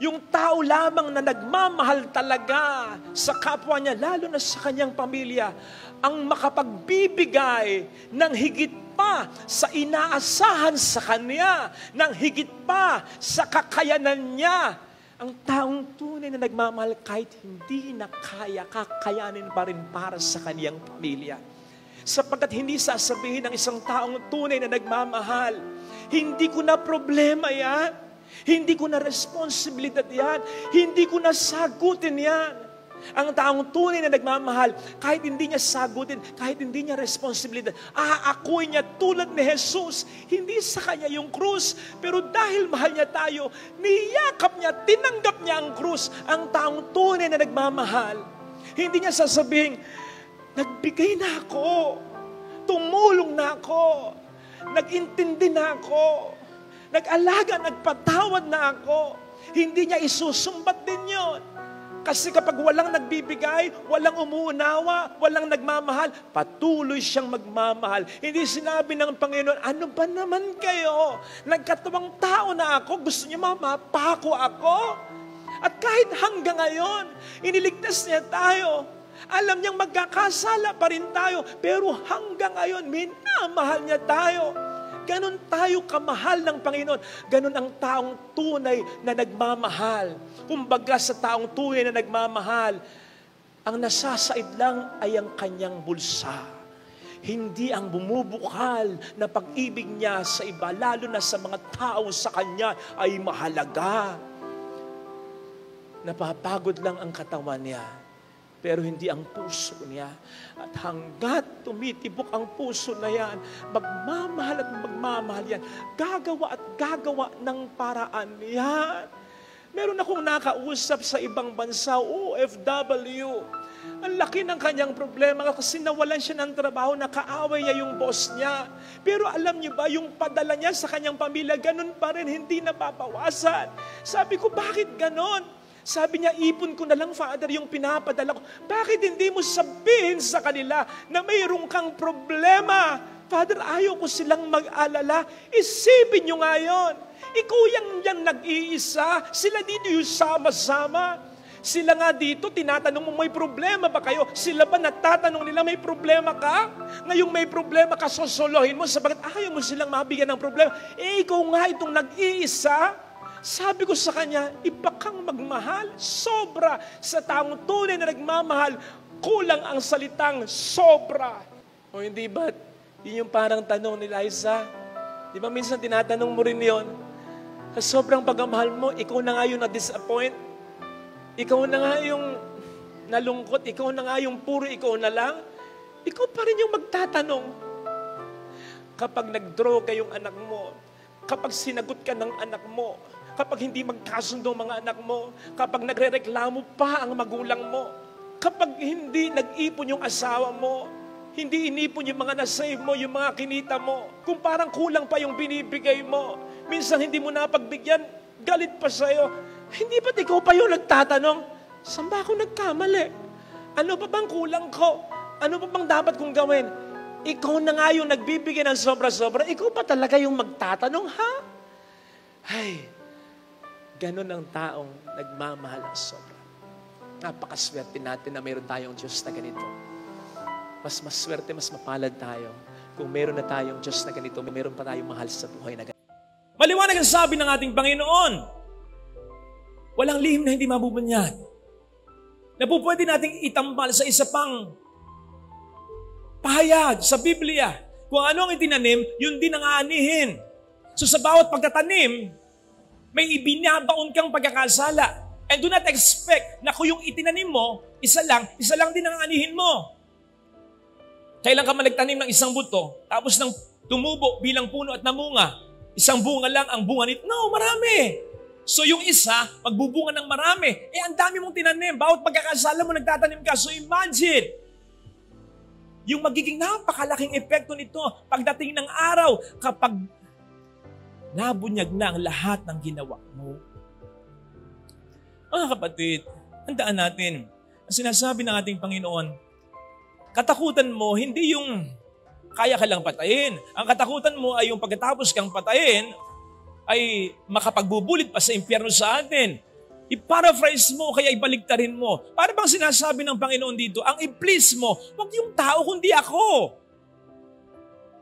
Yung tao lamang na nagmamahal talaga sa kapwa niya, lalo na sa kanyang pamilya, ang makapagbibigay ng higit pa sa inaasahan sa kanya, ng higit pa sa kakayanan niya. Ang taong tunay na nagmamahal kahit hindi na kaya, kakayanin pa rin para sa kaniyang pamilya. Sapagkat hindi sasabihin ng isang taong tunay na nagmamahal, hindi ko na problema yan. Hindi ko na responsibilidad yan. Hindi ko na sagutin yan. Ang taong tunay na nagmamahal, kahit hindi niya sagutin, kahit hindi niya responsibilidad, aakuin niya tulad ni Jesus. Hindi sa kanya yung krus, pero dahil mahal niya tayo, niyakap niya, tinanggap niya ang krus. Ang taong tunay na nagmamahal, hindi niya sasabihin, nagbigay na ako, tumulong na ako, nag-intindi na ako, nag-alaga, nagpatawad na ako. Hindi niya isusumbat din yon. Kasi kapag walang nagbibigay, walang umuunawa, walang nagmamahal, patuloy siyang magmamahal. Hindi sinabi ng Panginoon, ano ba naman kayo? Nagkatawang tao na ako, gusto niyo mapako ako? At kahit hanggang ngayon, iniligtas niya tayo. Alam niyang magkakasala pa rin tayo, pero hanggang ngayon, minamahal niya tayo. Ganon tayo kamahal ng Panginoon. Ganon ang taong tunay na nagmamahal. Kumbaga sa taong tunay na nagmamahal, ang nasasaid lang ay ang kanyang bulsa. Hindi ang bumubukal na pag-ibig niya sa iba, lalo na sa mga tao sa kanya ay mahalaga. Napapagod lang ang katawan niya, pero hindi ang puso niya. At hanggat tumitibok ang puso na yan, magmamahal at magmamahal yan. Gagawa at gagawa ng paraan yan. Meron akong nakausap sa ibang bansa, OFW. Ang laki ng kanyang problema kasi nawalan siya ng trabaho, nakaaway niya yung boss niya. Pero alam niyo ba, yung padala niya sa kanyang pamilya, ganun pa rin, hindi napapawasan. Sabi ko, bakit ganun? Sabi niya, ipon ko na lang, Father, yung pinapadala ko. Bakit hindi mo sabihin sa kanila na mayroong kang problema? Father, ayaw ko silang mag-alala. Isipin nyo nga yun. Ikaw yang nag-iisa. Sila dito yung sama-sama. Sila nga dito, tinatanong mo, may problema ba kayo? Sila ba natatanong nila, may problema ka? Ngayong may problema ka, sosolohin mo, sabagat ayaw mo silang mabigyan ng problema. Ikaw nga itong nag-iisa. Sabi ko sa kanya, iba kang magmahal, sobra. Sa taong tunay na nagmamahal, kulang ang salitang sobra. O hindi ba, yun yung parang tanong ni Liza. Di ba minsan tinatanong mo rin yun? Sa sobrang pagmamahal mo, ikaw na nga yung na-disappoint. Ikaw na nga yung nalungkot. Ikaw na nga yung puro ikaw na lang. Ikaw pa rin yung magtatanong. Kapag nag-draw kayong anak mo, kapag sinagot ka ng anak mo, kapag hindi magkasundo mga anak mo, kapag nagrereklamo pa ang magulang mo, kapag hindi nag-ipon yung asawa mo, hindi inipon yung mga nasave mo, yung mga kinita mo, kung parang kulang pa yung binibigay mo, minsan hindi mo napagbigyan, galit pa sa'yo, hindi ba't ikaw pa yung nagtatanong, saan ba ako nagkamali? Ano pa bang kulang ko? Ano pa bang dapat kong gawin? Ikaw na nga yung nagbibigay ng sobra-sobra, ikaw pa talaga yung magtatanong, ha? Ay, ganon ang taong nagmamahal ang sobra. Napakaswerte natin na mayroon tayong Diyos na ganito. Mas maswerte, mas mapalad tayo kung mayroon na tayong Diyos na ganito, mayroon pa tayong mahal sa buhay na ganito. Maliwanag ang sabi ng ating Panginoon. Walang lihim na hindi mabubunyag. Na po pwede nating itambal sa isa pang pahayag sa Biblia. Kung ano ang itinanim, yun din ang aanihin. So sa bawat pagtatanim, may ibinabaon kang pagkakasala. And do not expect na kung yung itinanim mo, isa lang din ang anihin mo. Kailan ka man nagtanim ng isang buto, tapos nang tumubo bilang puno at namunga, isang bunga lang ang bunga nito. No, marami. So yung isa, magbubunga ng marami. Ang dami mong tinanim. Bawat pagkakasala mo, nagtatanim ka. So imagine, yung magiging napakalaking epekto nito pagdating ng araw kapag nabunyag na ang lahat ng ginawa mo. Mga kapatid, tandaan natin, ang sinasabi ng ating Panginoon, katakutan mo, hindi yung kaya ka lang patayin. Ang katakutan mo ay yung pagkatapos kang patayin, ay makapagbubulit pa sa impyerno sa atin. I-paraphrase mo, kaya ibaligtarin mo. Para bang sinasabi ng Panginoon dito, ang i-please mo, huwag yung tao kundi ako.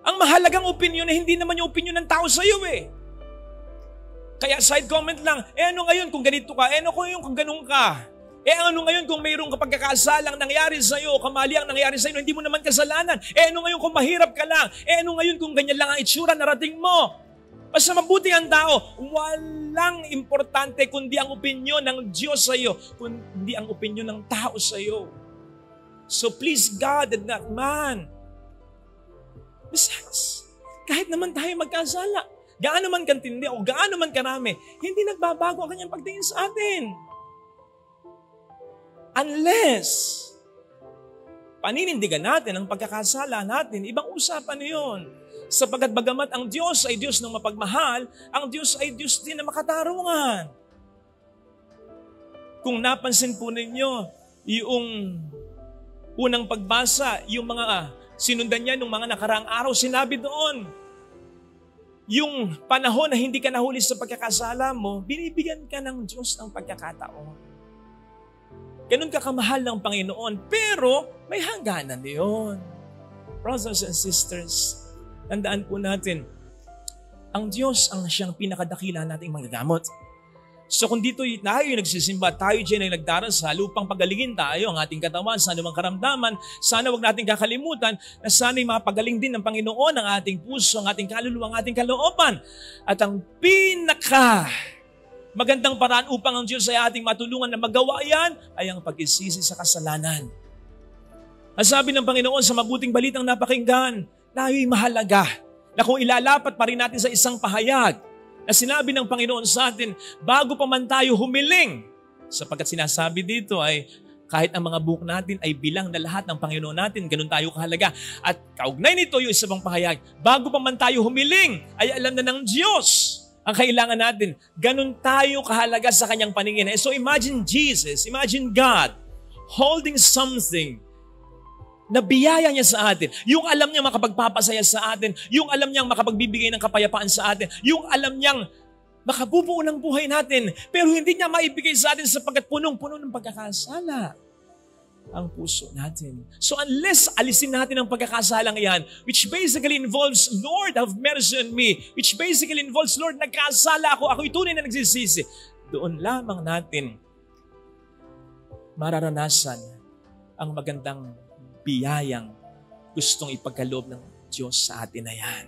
Ang mahalagang opinion na hindi naman yung opinion ng tao sa iyo eh. Kaya side comment lang, ano ngayon kung ganito ka? Ano ngayon kung ganun ka? Ano ngayon kung mayroong pagkakasalang nangyari sa iyo, kamali ang nangyari sa iyo, hindi mo naman kasalanan? Ano ngayon kung mahirap ka lang? Ano ngayon kung ganyan lang ang itsura narating mo? Basta mabuti ang tao, walang importante kundi ang opinion ng Diyos sa iyo, kundi ang opinion ng tao sa iyo. So please God and not man. Besides, kahit naman tayo magkasala, gaano man kantindi o gaano man karami, hindi nagbabago ang kanyang pagtingin sa atin. Unless, paninindigan natin ang pagkakasala natin, ibang usapan yun. Sapagkat bagamat ang Diyos ay Diyos ng mapagmahal, ang Diyos ay Diyos din na makatarungan. Kung napansin po ninyo, yung unang pagbasa, yung mga sinundan niya nung mga nakaraang araw, sinabi doon, yung panahon na hindi ka nahuli sa pagkakasala mo, binibigyan ka ng Diyos ng pagkakataon. Ganun ka kamahal ng Panginoon, pero may hangganan yun. Brothers and sisters, tandaan po natin, ang Diyos ang siyang pinakadakila nating manggagamot. So kung dito tayo nagsisimba, tayo dyan ay nagdarasal upang pagalingin tayo ang ating katawan sa anumang karamdaman, sana wag natin kakalimutan na sana'y mapagaling din ng Panginoon ang ating puso, ang ating kaluluwa, ang ating kalooban. At ang magandang paraan upang ang Diyos ay ating matulungan na magawa yan ay ang pagsisisi sa kasalanan. Ang sabi ng Panginoon sa mabuting balitang napakinggan, tayo'y mahalaga na kung ilalapat pa rin natin sa isang pahayag na sinabi ng Panginoon sa atin, bago pa man tayo humiling, sapagkat sinasabi dito ay kahit ang mga buhok natin ay bilang na lahat ng Panginoon natin, ganun tayo kahalaga. At kaugnay nito yung isang pahayag, bago pa man tayo humiling, ay alam na ng Diyos ang kailangan natin. Ganun tayo kahalaga sa kanyang paningin. So imagine Jesus, imagine God holding something na biyaya niya sa atin. Yung alam niyang makapagpapasaya sa atin, yung alam niyang makapagbibigay ng kapayapaan sa atin, yung alam niyang makabubuo ng buhay natin, pero hindi niya maibigay sa atin sapagkat punong-puno ng pagkakasala ang puso natin. So unless alisin natin ang pagkakasalang yan, which basically involves, Lord, have mercy on me, which basically involves, Lord, nagkasala ako'y tunay na nagsisisi, doon lamang natin mararanasan ang magandang biyayang gustong ipagkaloob ng Diyos sa atin na yan.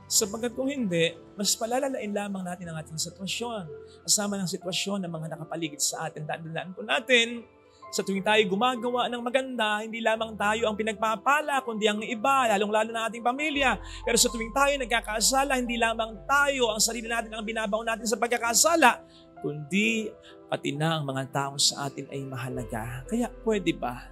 Sapagkat kung hindi, mas palalalain lamang natin ang ating sitwasyon. Kasama ng sitwasyon ng mga nakapaligid sa atin. Tandaan po natin, sa tuwing tayo gumagawa ng maganda, hindi lamang tayo ang pinagpapala, kundi ang iba, lalong-lalo na ating pamilya. Pero sa tuwing tayo nagkakasala, hindi lamang tayo, ang sarili natin ang binabaon natin sa pagkakasala, kundi pati na ang mga tao sa atin ay mahalaga. Kaya pwede ba?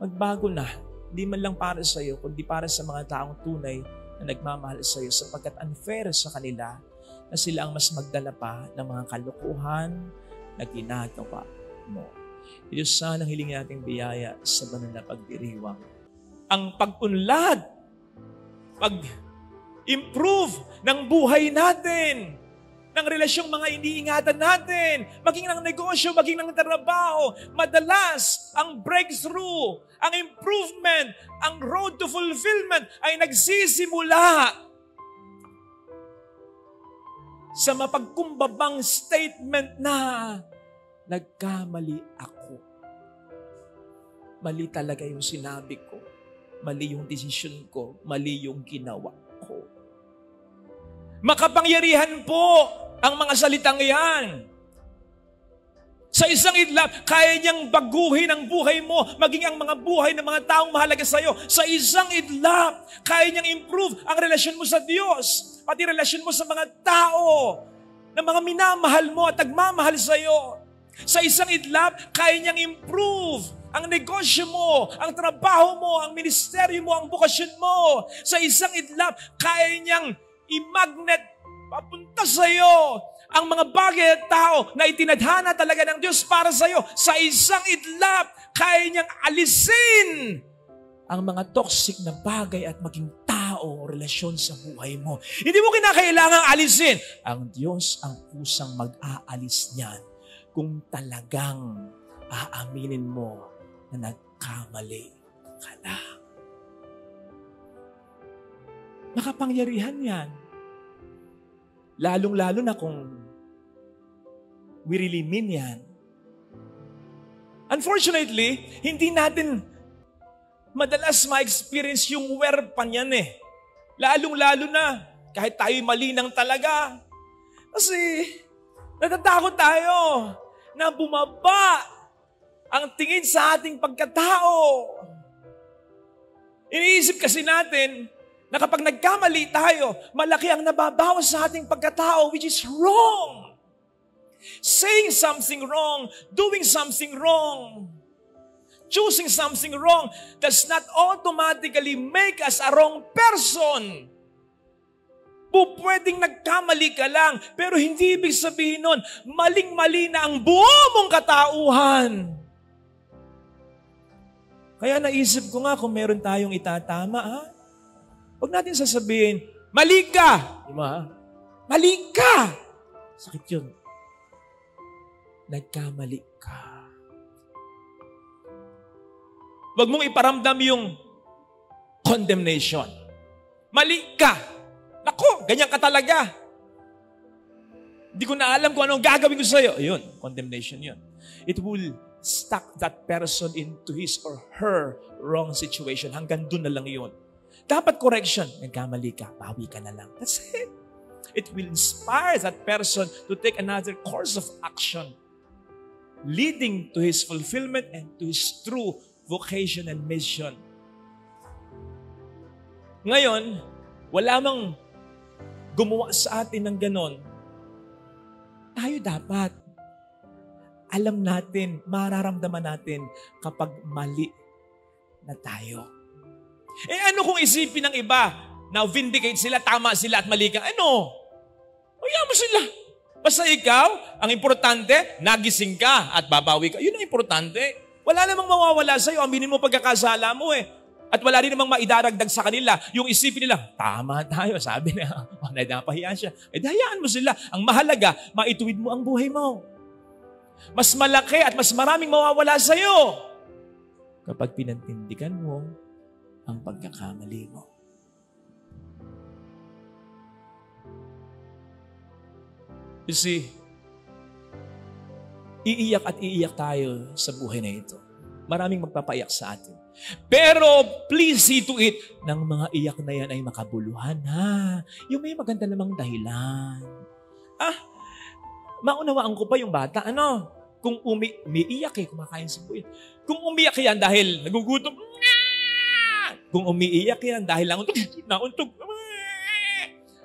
Magbago na. Hindi man lang para sa iyo, kundi para sa mga taong tunay na nagmamahal sa iyo sapagkat unfair sa kanila na sila ang mas magdala pa ng mga kalukuhan na ginagawa mo. Diyos sana hilingin nating biyaya sa banal na pagdiriwang. Ang pag-unlad, pag-improve ng buhay natin, ng relasyong mga iniingatan natin, maging ng negosyo, maging ng trabaho, madalas ang breakthrough, ang improvement, ang road to fulfillment ay nagsisimula sa mapagkumbabang statement na nagkamali ako. Mali talaga yung sinabi ko. Mali yung desisyon ko. Mali yung ginawa ko. Makapangyarihan po ang mga salitang iyan. Sa isang idlap, kaya niyang baguhin ang buhay mo, maging ang mga buhay ng mga taong mahalaga sa iyo. Sa isang idlap, kaya niyang improve ang relasyon mo sa Diyos, pati relasyon mo sa mga tao na mga minamahal mo at nagmamahal sa iyo. Sa isang idlap, kaya niyang improve ang negosyo mo, ang trabaho mo, ang ministeryo mo, ang bukasyon mo. Sa isang idlap, kaya niyang i-magnet papunta sa iyo ang mga bagay at tao na itinadhana talaga ng Diyos para sa iyo. Sa isang idlap, kaya niyang alisin ang mga toxic na bagay at maging tao tao o relasyon sa buhay mo. Hindi mo kinakailangang alisin. Ang Diyos ang kusang mag-aalis niyan kung talagang aaminin mo na nagkamali ka na. Makapangyarihan yan. Lalong-lalo na kung we really mean yan. Unfortunately, hindi natin madalas ma-experience yung werpan yan eh. Lalong-lalo na kahit tayo'y malinang talaga. Kasi natatakot tayo na bumaba ang tingin sa ating pagkatao. Iniisip kasi natin na kapag nagkamali tayo, malaki ang nababawas sa ating pagkatao, which is wrong. Saying something wrong, doing something wrong, choosing something wrong does not automatically make us a wrong person. Pwedeng nagkamali ka lang, pero hindi ibig sabihin nun, maling-mali na ang buo mong katauhan. Kaya naisip ko nga kung meron tayong itatama, huwag natin sasabihin, mali ka! Diba? Mali ka! Sakit yun. Nagkamali ka. Huwag mong iparamdam yung condemnation. Mali ka! Naku, ganyan ka talaga. Hindi ko na alam kung anong gagawin ko sa'yo. Ayun, condemnation yun. It will stuck that person into his or her wrong situation. Hanggang doon na lang yun. Dapat correction. Nagkamali ka, bawi ka na lang. That's it. It will inspire that person to take another course of action, leading to his fulfillment and to his true vocation and mission. Ngayon, wala mang gumawa sa atin ng ganon. Tayo dapat alam natin, mararamdaman natin kapag mali na tayo. Ano kung isipin ng iba na vindicate sila, tama sila at mali ka? Ano? Hayaan mo sila. Basta ikaw, ang importante, nagising ka at babawi ka. Yun ang importante. Wala namang mawawala sa'yo. Aminin mo pagkakasala mo eh. At wala rin namang maidaragdag sa kanila. Yung isipin nila, tama tayo. Sabi na, napahiya siya. Hayaan mo sila. Ang mahalaga, maituwid mo ang buhay mo. Mas malaki at mas maraming mawawala sa'yo kapag pinantindigan mo ang pagkakamali mo. You see, iiyak at iiyak tayo sa buhay na ito. Maraming magpapaiyak sa atin. Pero please see to it, ng mga iyak na yan ay makabuluhan ha. Yung may maganda namang dahilan. Maunawaan ko pa yung bata, kung umiiyak kumakain si Buya. Kung umiyak yan dahil nagugutom, kung umiiyak yan dahil nauntog,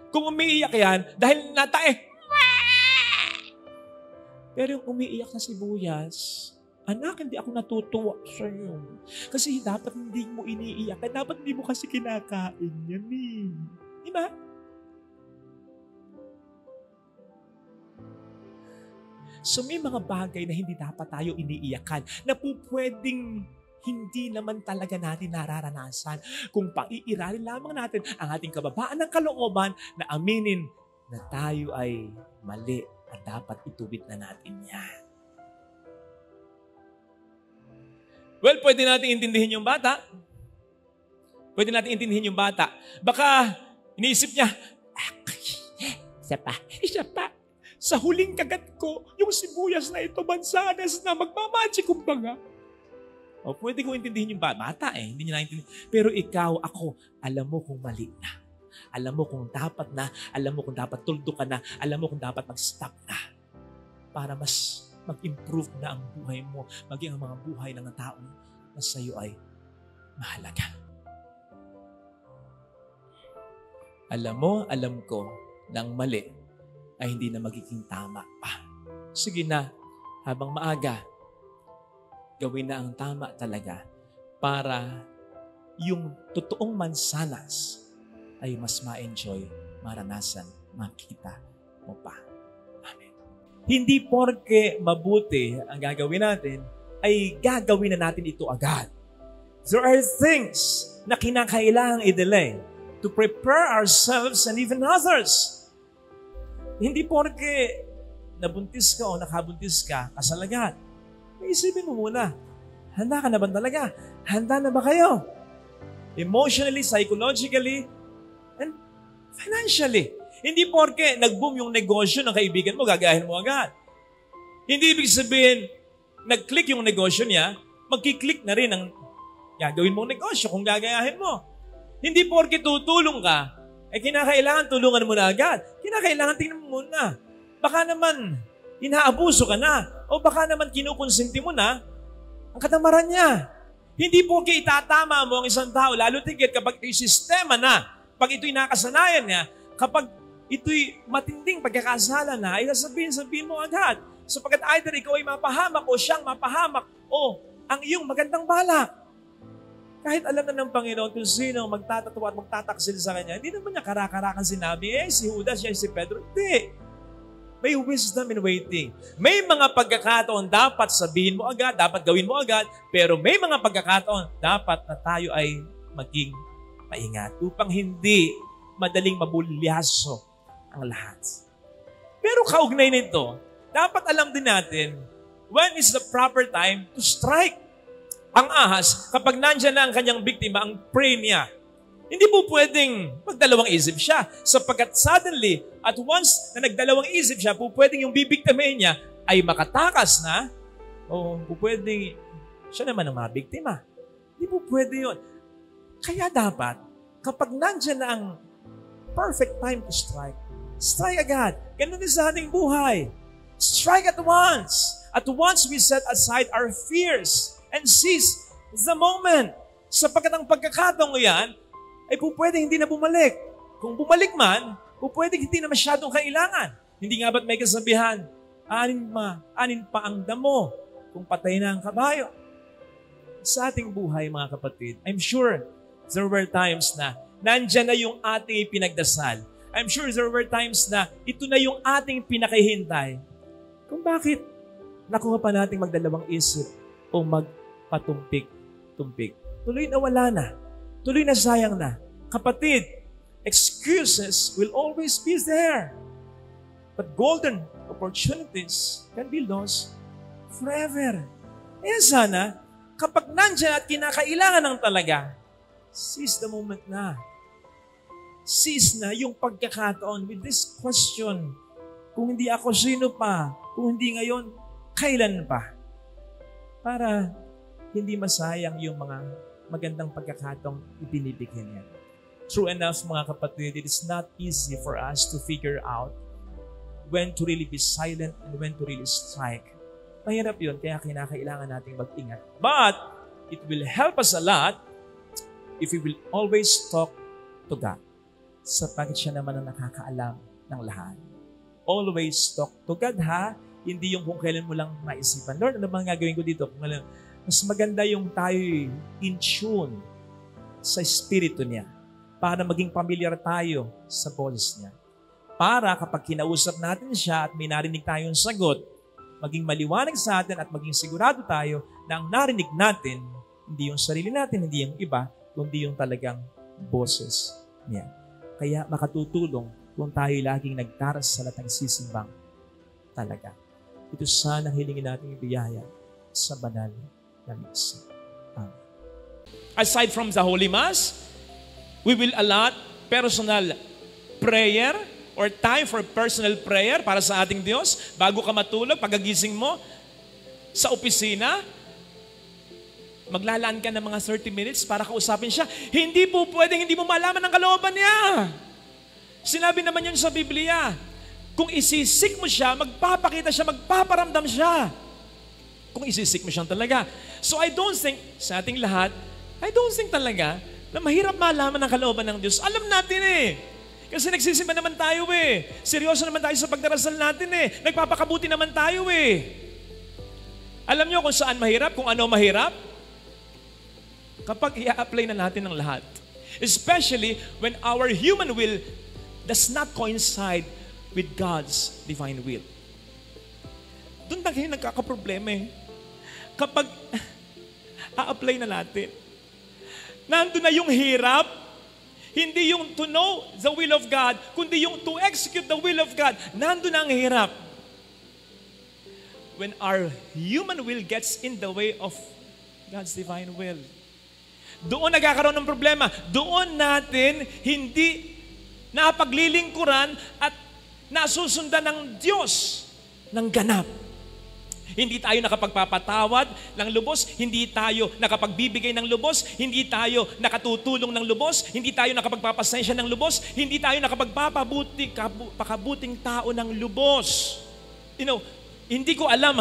kung umiiyak yan dahil natae, pero yung umiiyak na sibuyas, anak, hindi ako natutuwa sa iyo. Kasi dapat hindi mo iniiyak. Dapat hindi mo kasi kinakain yan eh. Diba? So may mga bagay na hindi dapat tayo iniiyakan na pwedeng hindi naman talaga natin nararanasan kung paiiralin lamang natin ang ating kababaan ng kalooban na aminin na tayo ay mali at dapat ituwid na natin yan. Well, pwede natin intindihin yung bata. Pwede natin intindihin yung bata. Baka iniisip niya, isa pa. Sa huling kagat ko, yung sibuyas na ito, mansanas na magmamachi kumbaga. O pwede ko intindihin yung bata hindi niya naintindihin. Pero ikaw, ako, alam mo kung mali na. Alam mo kung dapat na, alam mo kung dapat tuldo ka na, alam mo kung dapat mag-stop na. Para mas mag-improve na ang buhay mo, maging ang mga buhay ng tao na sa iyo ay mahalaga. Alam mo, alam ko, nang mali ay hindi na magiging tama pa. Sige na, habang maaga, gawin na ang tama talaga para yung totoong mansanas ay mas ma-enjoy, maranasan, makita mo pa. Amen. Hindi porke mabuti ang gagawin natin, ay gagawin na natin ito agad. There are things na kinakailangang i-delay. to prepare ourselves and even others. Hindi porke nabuntis ka o nakabuntis ka, kasalagat. Isipin mo muna, handa ka na ba talaga? Handa na ba kayo? Emotionally, psychologically, and financially. Hindi porke nag-boom yung negosyo ng kaibigan mo, gagayahin mo agad. Hindi ibig sabihin, nag-click yung negosyo niya, magkiklik na rin ang gagawin mong negosyo kung gagayahin mo. Hindi porke tutulong ka, kinakailangan tulungan mo na agad. Kinakailangan tingnan mo muna. Baka naman, inaabuso ka na. O baka naman kinukonsinti mo na ang katamaran niya. Hindi porke itatama mo ang isang tao, lalo tigit kapag ito'y sistema na, pag ito'y nakasanayan niya, kapag ito'y matinding pagkakasala na, ay sabihin mo agad. Sapagkat either ikaw ay mapahamak o siyang mapahamak o ang iyong magandang balak. Kahit alam na ng Panginoon kung sino magtatatawa at magtataksil sa Kanya, hindi naman niya karakarakan sinabi, si Judas, si Pedro. Hindi. May wisdom in waiting. May mga pagkakataon dapat sabihin mo agad, dapat gawin mo agad, pero may mga pagkakataon dapat na tayo ay maging maingat upang hindi madaling mabulyaso ang lahat. Pero kaugnay nito, dapat alam din natin when is the proper time to strike. Ang ahas, kapag nandyan na ang kanyang biktima, ang prey niya, hindi po pwedeng magdalawang isip siya. Sapagkat suddenly, at once na nagdalawang isip siya, po pwedeng yung bibiktimahin niya ay makatakas na, o po pwedeng siya naman ang mabiktima. Hindi po pwede yun. Kaya dapat, kapag nandyan na ang perfect time to strike, strike agad. Ganun din sa ating buhay. Strike at once. At once we set aside our fears and seize the moment. Sapagkat ang pagkakataong yan ay po pwedeng hindi na bumalik. Kung bumalik man, po pwedeng hindi na masyadong kailangan. Hindi nga ba't may kasabihan, anin pa ang damo kung patay na ang kabayo. Sa ating buhay, mga kapatid, I'm sure there were times na nandyan na yung ating pinagdasal. I'm sure there were times na ito na yung ating pinakahintay. Kung bakit nakuha pa nating magdalawang isip o magpatumpik-tumpik. Tuloy na wala na. Tuloy na sayang na. Kapatid, excuses will always be there. But golden opportunities can be lost forever. Kaya sana, kapag nandyan at kinakailangan ng talaga, seize the moment na. Seize na yung pagkakataon with this question. Kung hindi ako, sino pa? Kung hindi ngayon, kailan pa? Para hindi masayang yung mga magandang pagkakataong ibinibigyan niya. True enough, mga kapatid, it is not easy for us to figure out when to really be silent and when to really strike. Mahirap yun, kaya kinakailangan nating mag-ingat. But, it will help us a lot if we will always talk to God. Sapagkat siya naman ang nakakaalam ng lahat. Always talk to God, ha? Hindi yung kung kailan mo lang maisipan. Lord, ano bang gagawin ko dito? Mas maganda yung tayo in tune sa Espiritu niya para maging pamilyar tayo sa boses niya. Para kapag kinausap natin siya at may narinig tayong sagot, maging maliwanag sa atin at maging sigurado tayo na ang narinig natin, hindi yung sarili natin, hindi yung iba, kundi yung talagang boses niya. Kaya makatutulong kung tayo laging nagdaras sa latang sisimbang talaga. Ito sana hilingin natin yung biyaya sa banal na misa. Aside from the Holy Mass, we will allot personal prayer or time for personal prayer para sa ating Diyos. Bago ka matulog, pagagising mo, sa opisina, maglalaan ka ng mga 30 minutes para kausapin siya. Hindi po pwedeng hindi mo malaman ang kalooban niya. Sinabi naman yun sa Biblia. Kung isisik mo siya, magpapakita siya, magpaparamdam siya. Kung isisik mo siyang talaga. So I don't think, sa ating lahat, I don't think talaga na mahirap malaman ang kalooban ng Diyos. Alam natin eh. Kasi nagsisimba naman tayo eh. Seryoso naman tayo sa pagdarasal natin eh. Nagpapakabuti naman tayo eh. Alam niyo kung saan mahirap, kung ano mahirap? Kapag i-apply na natin ng lahat. Especially when our human will does not coincide with God's divine will. Doon na kayo nagkakaproblema eh. Kapag a-apply na natin, nandun na yung hirap, Hindi yung to know the will of God, kundi yung to execute the will of God. Nandun ang hirap. When our human will gets in the way of God's divine will. Doon nagkakaroon ng problema. Doon natin hindi napaglilingkuran at nasusundan ng Diyos ng ganap. Hindi tayo nakapagpapatawad ng lubos, hindi tayo nakapagbibigay ng lubos, hindi tayo nakatutulong ng lubos, hindi tayo nakapagpapasensya ng lubos, hindi tayo pakabuting tao ng lubos. Hindi ko alam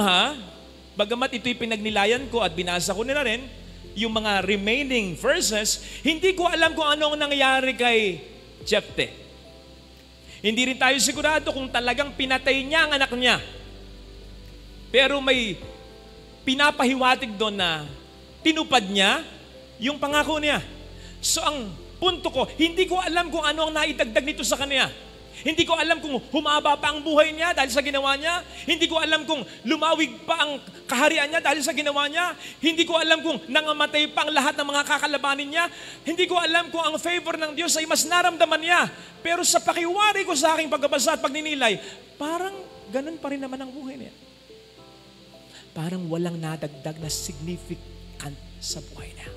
bagamat ito'y pinagnilayan ko at binasa ko na rin, yung mga remaining verses, hindi ko alam kung ano ang nangyari kay Jephtheh. Hindi rin tayo sigurado kung talagang pinatay niya ang anak niya. Pero may pinapahiwatig doon na tinupad niya yung pangako niya. So ang punto ko, hindi ko alam kung ano ang naidagdag nito sa kanya. Hindi ko alam kung humaba pa ang buhay niya dahil sa ginawa niya. Hindi ko alam kung lumawig pa ang kaharian niya dahil sa ginawa niya. Hindi ko alam kung nangamatay pa ang lahat ng mga kakalabanin niya. Hindi ko alam kung ang favor ng Diyos ay mas naramdaman niya. Pero sa pakiwari ko sa aking pagbabasa at pagninilay, parang ganun pa rin naman ang buhay niya. Parang walang nadagdag na significant sa buhay niya.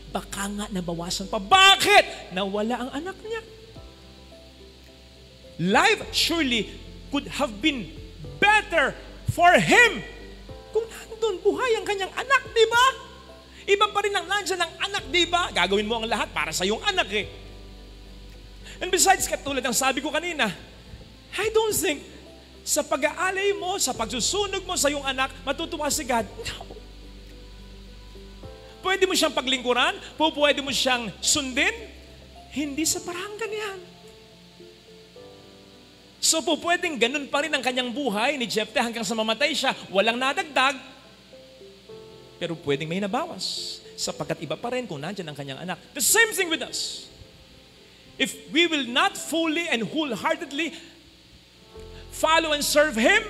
Baka nga nabawasan pa. Bakit? Nawala ang anak niya. Life surely could have been better for him kung nandun buhay ang kanyang anak, di ba? Iba pa rin ang nandyan ng anak, di ba? Gagawin mo ang lahat para sa iyong anak eh. And besides, katulad ng sabi ko kanina, I don't think sa pag-aalay mo, sa pagsusunog mo sa iyong anak, matutuwa si God. No. Pwede mo siyang paglingkuran, pwede mo siyang sundin, hindi sa parang ganyan. So pwedeng ganun pa rin ang kanyang buhay ni Jephtheh hanggang sa mamatay siya, walang nadagdag, pero pwedeng may nabawas, sapagkat iba pa rin kung nandyan ang kanyang anak. The same thing with us. If we will not fully and wholeheartedly follow and serve Him,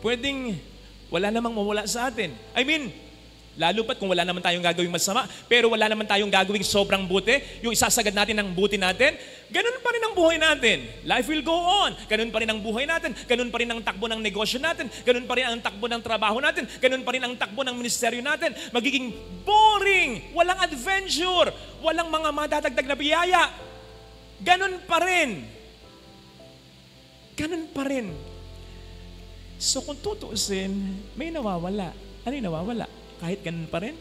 pwedeng wala namang mawala sa atin. I mean, lalo pat kung wala naman tayong gagawing masama, pero wala naman tayong gagawing sobrang buti, yung isasagad natin ng buti natin, ganun pa rin ang buhay natin. Life will go on. Ganun pa rin ang buhay natin. Ganun pa rin ang takbo ng negosyo natin. Ganun pa rin ang takbo ng trabaho natin. Ganun pa rin ang takbo ng ministeryo natin. Magiging boring. Walang adventure. Walang mga madadagdag na biyaya. Ganun pa rin. Ganun pa rin. So kung tutuusin, may nawawala. Ano yung nawawala? Kahit ganun pa rin,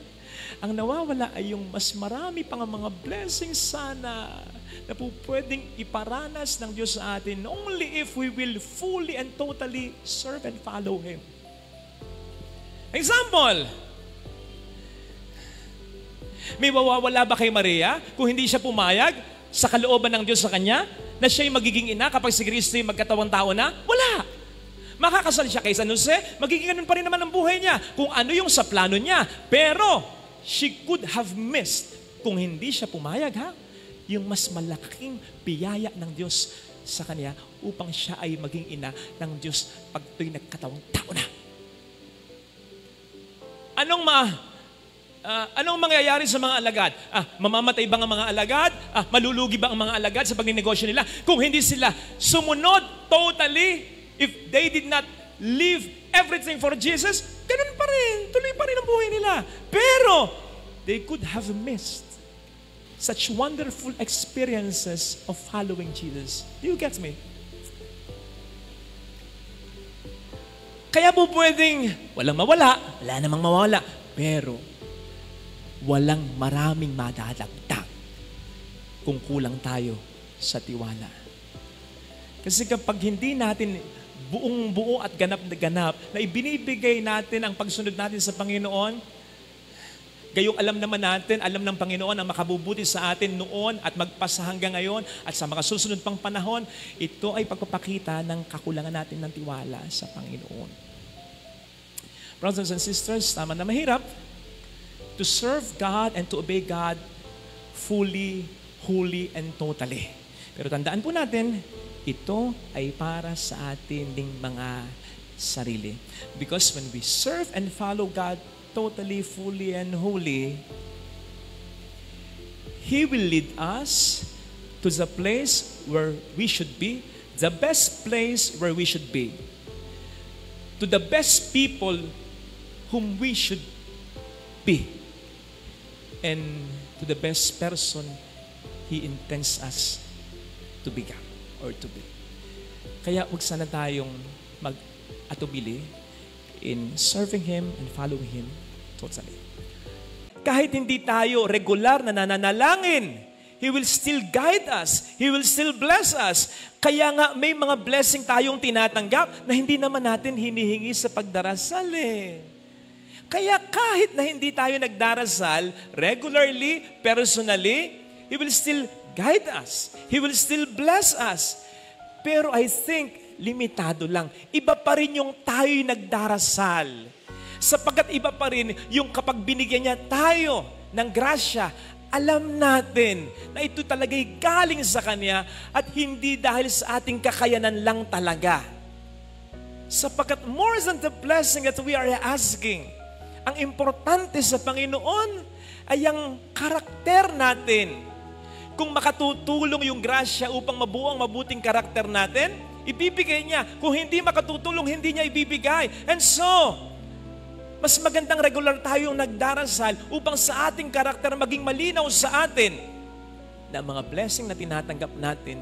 ang nawawala ay yung mas marami pang mga blessings sana na po pwedeng iparanas ng Diyos sa atin only if we will fully and totally serve and follow Him. Example, may mawawala ba kay Maria kung hindi siya pumayag sa kalooban ng Diyos sa kanya na siya'y magiging ina kapag si Kristo'y magkatawang tao na? Wala. Makakasal siya kay San Jose, magiging ganun pa rin naman ang buhay niya kung ano yung sa plano niya. Pero, she could have missed kung hindi siya pumayag, yung mas malaking biyaya ng Diyos sa kanya upang siya ay maging ina ng Diyos pag ito'y nagkatawang tao na. Anong mangyayari sa mga alagad? Mamamatay ba ang mga alagad? Malulugi ba ang mga alagad sa pagninegosyo nila? Kung hindi sila sumunod totally, if they did not leave everything for Jesus, ganun pa rin. Tuloy pa rin ang buhay nila. Pero, they could have missed such wonderful experiences of following Jesus. Do you get me? Kaya po pwedeng walang mawala, wala namang mawala, pero walang maraming madadagdag kung kulang tayo sa tiwala. Kasi kapag hindi natin buong-buo at ganap na ganap na ibinibigay natin ang pagsunod natin sa Panginoon, gayong alam naman natin, alam ng Panginoon ang makabubuti sa atin noon at magpasa hanggang ngayon at sa mga susunod pang panahon, ito ay pagpapakita ng kakulangan natin ng tiwala sa Panginoon. Brothers and sisters, tama na mahirap to serve God and to obey God fully, wholly, and totally. Pero tandaan po natin, ito ay para sa atin ding mga sarili. Because when we serve and follow God totally, fully, and wholly, He will lead us to the place where we should be, the best place where we should be, to the best people whom we should be, and to the best person He intends us to become or to be. Kaya huwag sana tayong mag-atubili in serving Him and following Him totally. Kahit hindi tayo regular na nananalangin, He will still guide us. He will still bless us. Kaya nga may mga blessing tayong tinatanggap na hindi naman natin hinihingi sa pagdarasal eh. Kaya kahit na hindi tayo nagdarasal regularly, personally, He will still guide us. He will still bless us. Pero I think, limitado lang. Iba pa rin yung tayo'y nagdarasal. Sapagkat iba pa rin yung kapag binigyan niya tayo ng grasya, alam natin na ito talaga'y galing sa Kanya at hindi dahil sa ating kakayanan lang talaga. Sapagkat more than the blessing that we are asking, ang importante sa Panginoon ay ang karakter natin. Kung makatutulong yung grasya upang mabuo ang mabuting karakter natin, ibibigay niya. Kung hindi makatutulong, hindi niya ibibigay. And so, mas magandang regular tayong nagdarasal upang sa ating karakter maging malinaw sa atin na mga blessing na tinatanggap natin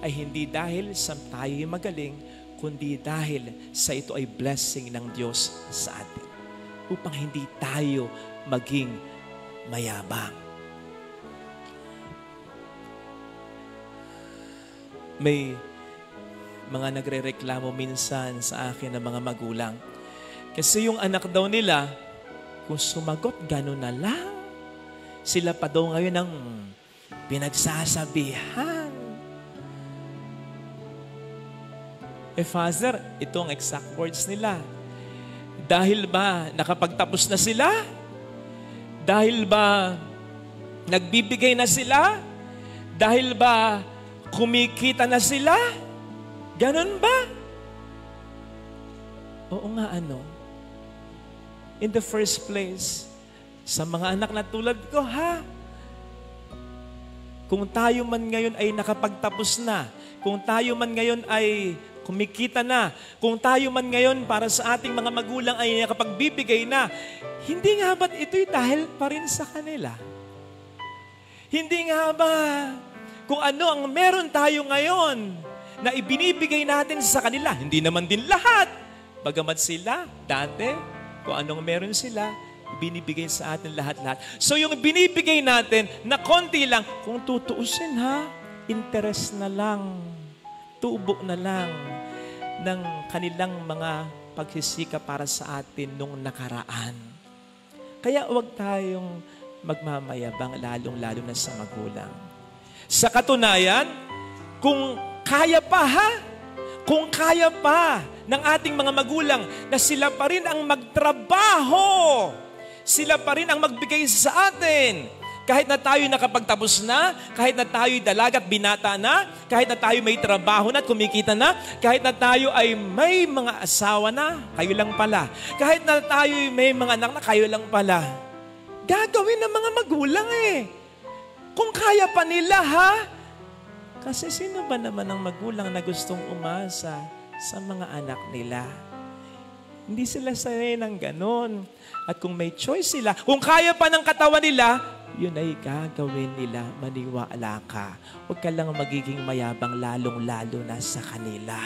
ay hindi dahil sa tayo'y magaling, kundi dahil sa ito ay blessing ng Diyos sa atin. Upang hindi tayo maging mayabang. May mga nagrereklamo minsan sa akin ng mga magulang. Kasi yung anak daw nila, kung sumagot gano'n na lang, sila pa daw ngayon ang pinagsasabihan. Father, ito ang exact words nila. Dahil ba nakapagtapos na sila? Dahil ba nagbibigay na sila? Dahil ba kumikita na sila? Ganon ba? Oo nga, ano? In the first place, sa mga anak na tulad ko, ha? Kung tayo man ngayon ay nakapagtapos na, kung tayo man ngayon ay kumikita na, kung tayo man ngayon para sa ating mga magulang ay nakapagbibigay na, hindi nga ba't ito'y dahil pa rin sa kanila? Hindi nga ba kung ano ang meron tayo ngayon na ibinibigay natin sa kanila, hindi naman din lahat. Bagamat sila, dati, kung anong meron sila, binibigay sa atin lahat-lahat. So yung binibigay natin na konti lang, kung tutuusin ha, interest na lang, tubo na lang ng kanilang mga pagsisika para sa atin nung nakaraan. Kaya huwag tayong magmamayabang, lalong-lalo na sa magulang. Sa katunayan, kung kaya pa ha, kung kaya pa ng ating mga magulang na sila pa rin ang magtrabaho, sila pa rin ang magbigay sa atin. Kahit na tayo nakapagtapos na, kahit na tayo'y dalaga at binata na, kahit na tayo may trabaho na at kumikita na, kahit na tayo ay may mga asawa na, kayo lang pala. Kahit na tayo'y may mga anak na, kayo lang pala. Gagawin ng mga magulang eh. Kung kaya pa nila ha. Kasi sino ba naman ang magulang na gustong umasa sa mga anak nila? Hindi sila sanay ng ganon. At kung may choice sila, kung kaya pa ng katawan nila, yun ay gagawin nila, maniwala ka. Huwag ka lang magiging mayabang lalong-lalo na sa kanila.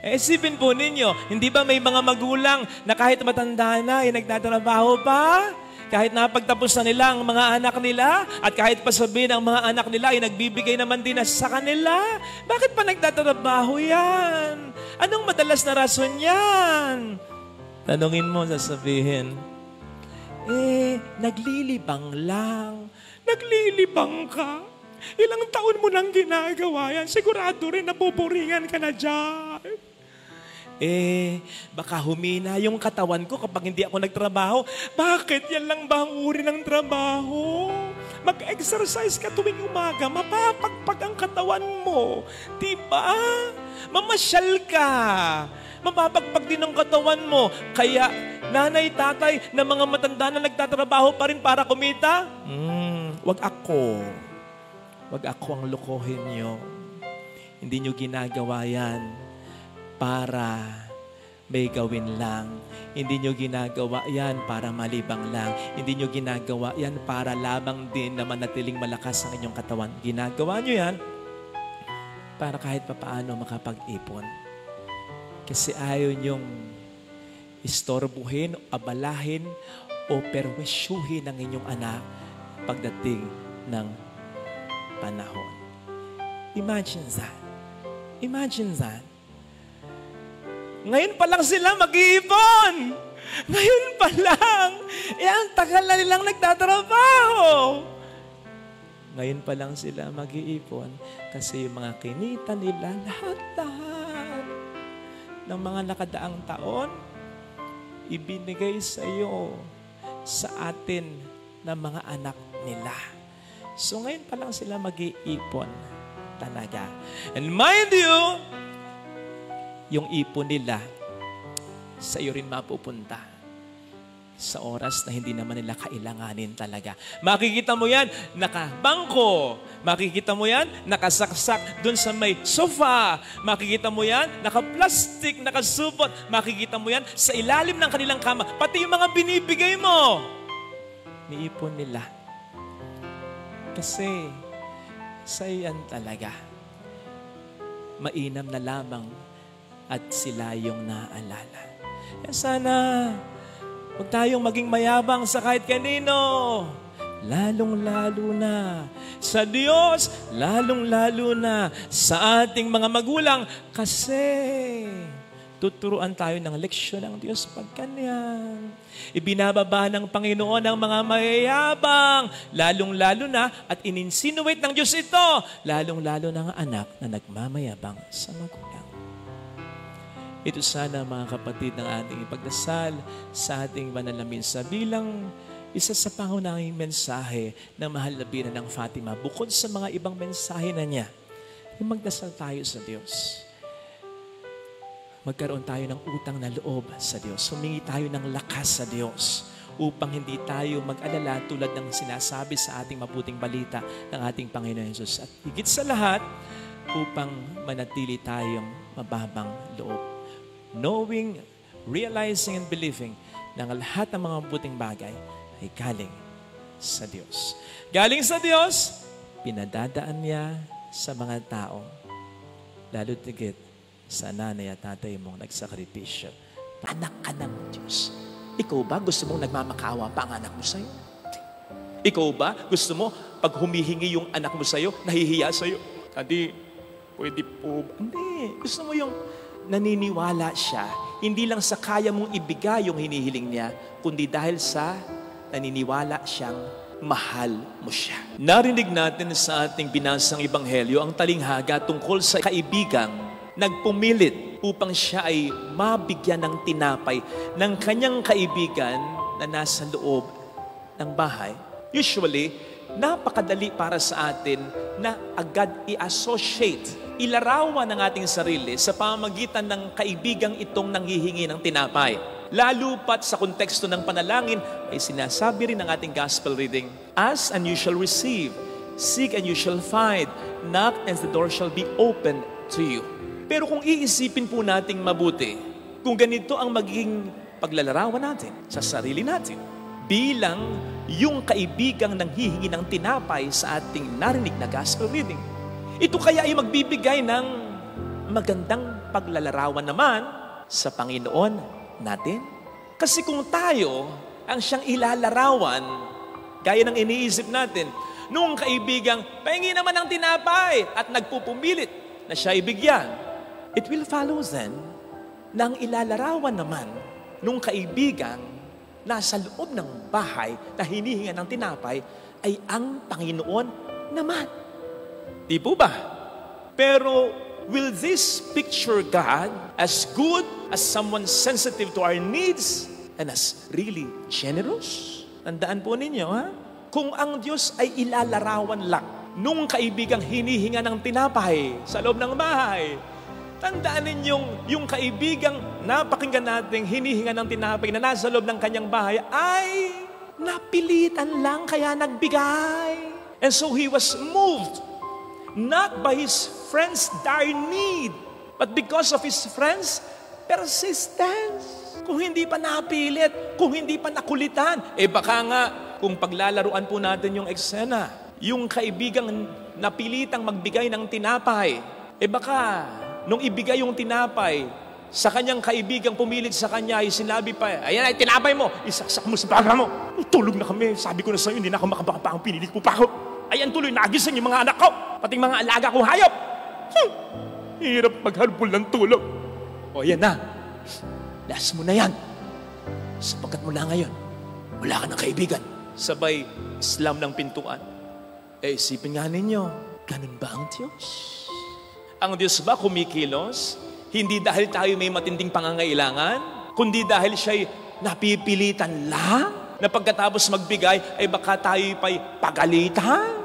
Isipin po ninyo, hindi ba may mga magulang na kahit matanda na, ay nagtatrabaho pa? Kahit napagtapos na nila ang mga anak nila, at kahit pa sabihin ang mga anak nila ay nagbibigay naman din sa kanila, bakit pa nagtatrabaho yan? Anong madalas na rason yan? Tanungin mo, sasabihin, naglilibang lang. Naglilibang ka? Ilang taon mo nang ginagawa yan? Sigurado rin nabuburingan ka na dyan. Baka humina yung katawan ko kapag hindi ako nagtrabaho. Bakit? Yan lang ba ang uri ng trabaho? Mag-exercise ka tuwing umaga, mapapagpag ang katawan mo. Diba? Mamasyal ka. Mapapagpag din ang katawan mo. Kaya, nanay, tatay, na mga matanda na nagtatrabaho pa rin para kumita, wag ako. wag ako ang lokohin nyo. Hindi nyo ginagawa yan para may gawin lang. Hindi nyo ginagawa yan para malibang lang. Hindi nyo ginagawa yan para lamang din na manatiling malakas ang inyong katawan. Ginagawa nyo yan para kahit papaano makapag-ipon. Kasi ayaw nyong istorbuhin, abalahin, o perwisyuhin ang inyong anak pagdating ng panahon. Imagine that. Imagine that. Ngayon pa lang sila mag-iipon. Ngayon pa lang. Ang tagal na nilang nagtatrabaho. Ngayon pa lang sila mag-iipon kasi yung mga kinita nila, lahat-lahat ng mga nakadaang taon, ibinigay sa iyo, sa atin, ng mga anak nila. So ngayon pa lang sila mag-iipon talaga. And mind you, yung ipon nila, sa iyo rin mapupunta sa oras na hindi naman nila kailanganin talaga. Makikita mo yan, nakabangko. Makikita mo yan, nakasaksak dun sa may sofa. Makikita mo yan, nakaplastic, nakasupot. Makikita mo yan sa ilalim ng kanilang kama. Pati yung mga binibigay mo, niipon nila. Kasi sa iyan talaga, mainam na lamang at sila yung naaalala. Kaya sana, huwag tayong maging mayabang sa kahit kanino. Lalong-lalo na sa Diyos, lalong-lalo na sa ating mga magulang. Kasi tuturuan tayo ng leksyon ng Diyos pagkanyan. Ibinababa ng Panginoon ang mga mayayabang, lalong-lalo na, at ininsinuate ng Diyos ito, lalong-lalo na ang anak na nagmamayabang sa magulang. Ito sana mga kapatid ng ating ipagdasal sa ating manalamin sa bilang isa sa pangunahing mensahe ng mahal na binan ng Fatima. Bukod sa mga ibang mensahe na niya, yung magdasal tayo sa Diyos. Magkaroon tayo ng utang na loob sa Diyos. Humingi tayo ng lakas sa Diyos upang hindi tayo mag-alala tulad ng sinasabi sa ating mabuting balita ng ating Panginoon Jesus. At higit sa lahat, upang manatili tayong mababang loob. Knowing, realizing, and believing na ang lahat ng mga mabuting bagay ay galing sa Diyos. Galing sa Diyos, pinadadaan niya sa mga tao, lalo tigit sa nanay at tatay mong nagsakripisyo. Anak ka ng Diyos. Ikaw ba gusto mong nagmamakaawa pa ang anak mo sa'yo? Ikaw ba gusto mo pag humihingi yung anak mo sa'yo, nahihiya sa'yo? Adi, pwede po ba? Hindi. Gusto mo yung naniniwala siya, hindi lang sa kaya mong ibigay yung hinihiling niya, kundi dahil sa naniniwala siyang mahal mo siya. Narinig natin sa ating binasang ebanghelyo ang talinghaga tungkol sa kaibigang nagpumilit upang siya ay mabigyan ng tinapay ng kanyang kaibigan na nasa loob ng bahay. Usually, napakadali para sa atin na agad i-associate, ilarawan ng ating sarili sa pamamagitan ng kaibigang itong nanghihingi ng tinapay. Lalo pat sa konteksto ng panalangin ay sinasabi rin ng ating gospel reading, ask and you shall receive, seek and you shall find, knock and the door shall be open to you. Pero kung iisipin po nating mabuti, kung ganito ang magiging paglalarawan natin sa sarili natin, bilang yung kaibigang nanghihingi ng tinapay sa ating narinig na gospel reading, ito kaya ay magbibigay ng magandang paglalarawan naman sa Panginoon natin. Kasi kung tayo ang siyang ilalarawan, gaya ng iniisip natin, nung kaibigang pahingi naman ng tinapay at nagpupumilit na siya ibigyan, it will follow then na ang ilalarawan naman nung kaibigang nasa loob ng bahay na hinihinga ng tinapay ay ang Panginoon naman. Di po ba? Pero will this picture God as good as someone sensitive to our needs and as really generous? Tandaan po ninyo, ha? Kung ang Diyos ay ilalarawan lang nung kaibigang hinihinga ng tinapay sa loob ng bahay, tandaan ninyong yung kaibigang napakinggan nating hinihinga ng tinapay na nasa loob ng kanyang bahay ay napilitan lang kaya nagbigay. And so he was moved not by his friends' dire need, but because of his friends' persistence. Kung hindi pa napilit, kung hindi pa nakulitan, baka nga, kung paglalaruan po natin yung eksena, yung kaibigang napilitang magbigay ng tinapay, baka nung ibigay yung tinapay, sa kanyang kaibigang pumilit sa kanya, ay sinabi pa, ayan ay tinapay mo, isaksak mo sa baga mo. Tulog na kami, sabi ko na sa'yo, hindi na ako makapakapang, pinilit mo pa ako. Ayan tuloy, nagising yung mga anak ko, pating mga alaga kong hayop. Hirap maghalbol ng tulog. O yan na, last mo na yan. Sapagkat mula ngayon, wala ka ng kaibigan. Sabay, slam ng pintuan. Isipin nga ninyo, ganun ba ang Diyos? Ang Diyos ba kumikilos? Hindi dahil tayo may matinding pangangailangan, kundi dahil siya'y napipilitan lang na pagkatapos magbigay, baka tayo pa'y pagalitan.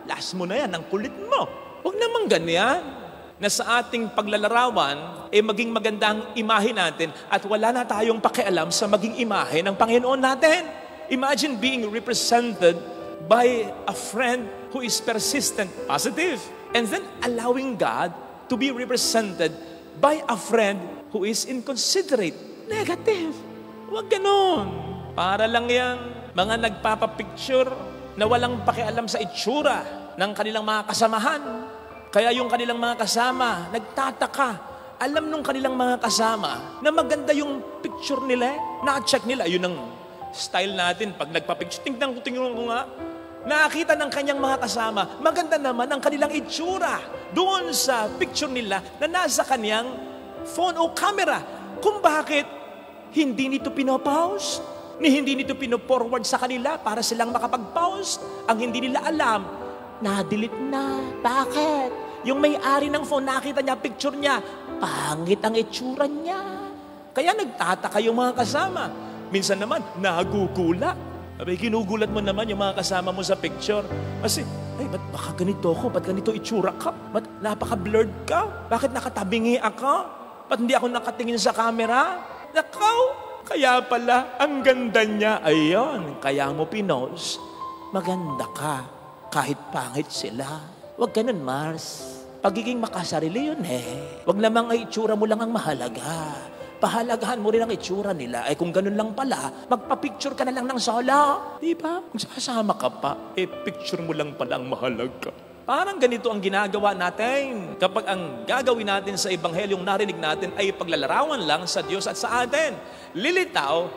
Last mo na yan, ang kulit mo. Huwag naman ganyan. Na sa ating paglalarawan, maging magandang imahe natin at wala na tayong pakialam sa maging imahe ng Panginoon natin. Imagine being represented by a friend who is persistent, positive, and then allowing God to be represented by a friend who is inconsiderate, negative. Huwag ganon. Para lang yang mga nagpapapicture na walang pakialam sa itsura ng kanilang mga kasamahan. Kaya yung kanilang mga kasama, nagtataka. Alam nung kanilang mga kasama na maganda yung picture nila, na-check nila. Yun ang style natin pag nagpapicture. Tingnan ko nga. Nakakita ng kanyang mga kasama, maganda naman ang kanilang itsura doon sa picture nila na nasa kanyang phone o camera. Kung bakit hindi nito pinopost, hindi nito pinoforward sa kanila para silang makapag-post. Ang hindi nila alam, na-delete na. Bakit? Yung may-ari ng phone, nakita niya, picture niya, pangit ang itsura niya. Kaya nagtataka yung mga kasama. Minsan naman, nagugula. Ginugulat mo naman yung mga kasama mo sa picture. Kasi, ba't baka ganito ako? Ba't ganito itsura ka? Ba't napaka-blurred ka? Bakit nakatabingi ako? Ba't hindi ako nakatingin sa camera? Nakaw! Kaya pala, ang ganda niya. Ayun, kaya mo pinost. Maganda ka, kahit pangit sila. Huwag ganun, Mars. Pagiging makasarili yun Huwag namang ay itsura mo lang ang mahalaga. Pahalagahan mo rin ang itsura nila. Kung ganun lang pala, magpa-picture ka na lang ng solo. Di ba? Kung sasama ka pa, picture mo lang pala ang mahalaga. Parang ganito ang ginagawa natin. Kapag ang gagawin natin sa Ebanghelyong narinig natin ay paglalarawan lang sa Diyos at sa atin. Lilitaw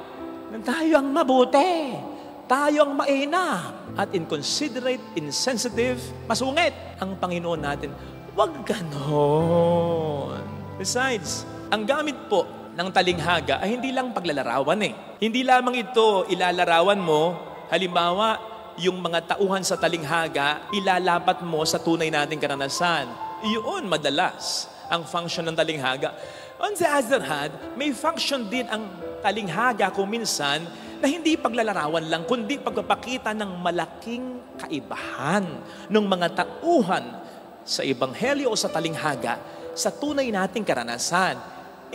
na tayo ang mabuti. Tayo ang mainam. At inconsiderate, insensitive, masungit ang Panginoon natin. Huwag ganon. Besides, ang gamit po ng talinghaga ay hindi lang paglalarawan Hindi lamang ito ilalarawan mo, halimbawa, yung mga tauhan sa talinghaga, ilalapat mo sa tunay nating karanasan. Iyon madalas ang function ng talinghaga. On the other hand, may function din ang talinghaga kung minsan na hindi paglalarawan lang, kundi pagpapakita ng malaking kaibahan ng mga tauhan sa Ebanghelyo o sa talinghaga sa tunay nating karanasan.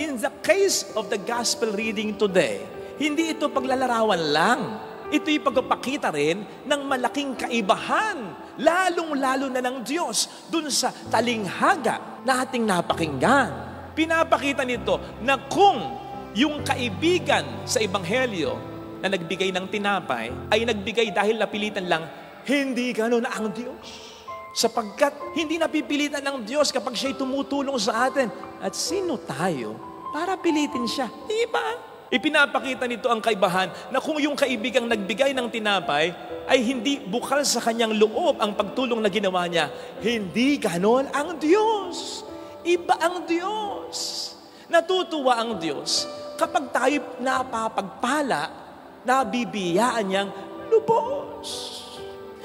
In the case of the gospel reading today, hindi ito paglalarawan lang. Ito'y pagpapakita rin ng malaking kaibahan, lalong-lalo na ng Diyos, dun sa talinghaga na ating napakinggan. Pinapakita nito na kung yung kaibigan sa Ebanghelyo na nagbigay ng tinapay ay nagbigay dahil napilitan lang, hindi gano'n ang Diyos. Sapagkat hindi napipilitan ng Diyos kapag siya'y tumutulong sa atin. At sino tayo para pilitin siya? Di ba? Ipinapakita nito ang kaibahan na kung yung kaibigang nagbigay ng tinapay ay hindi bukal sa kanyang loob ang pagtulong na ginawa niya. Hindi ganon ang Diyos. Iba ang Diyos. Natutuwa ang Diyos kapag tayo napapagpala, nabibiyaan niyang lubos.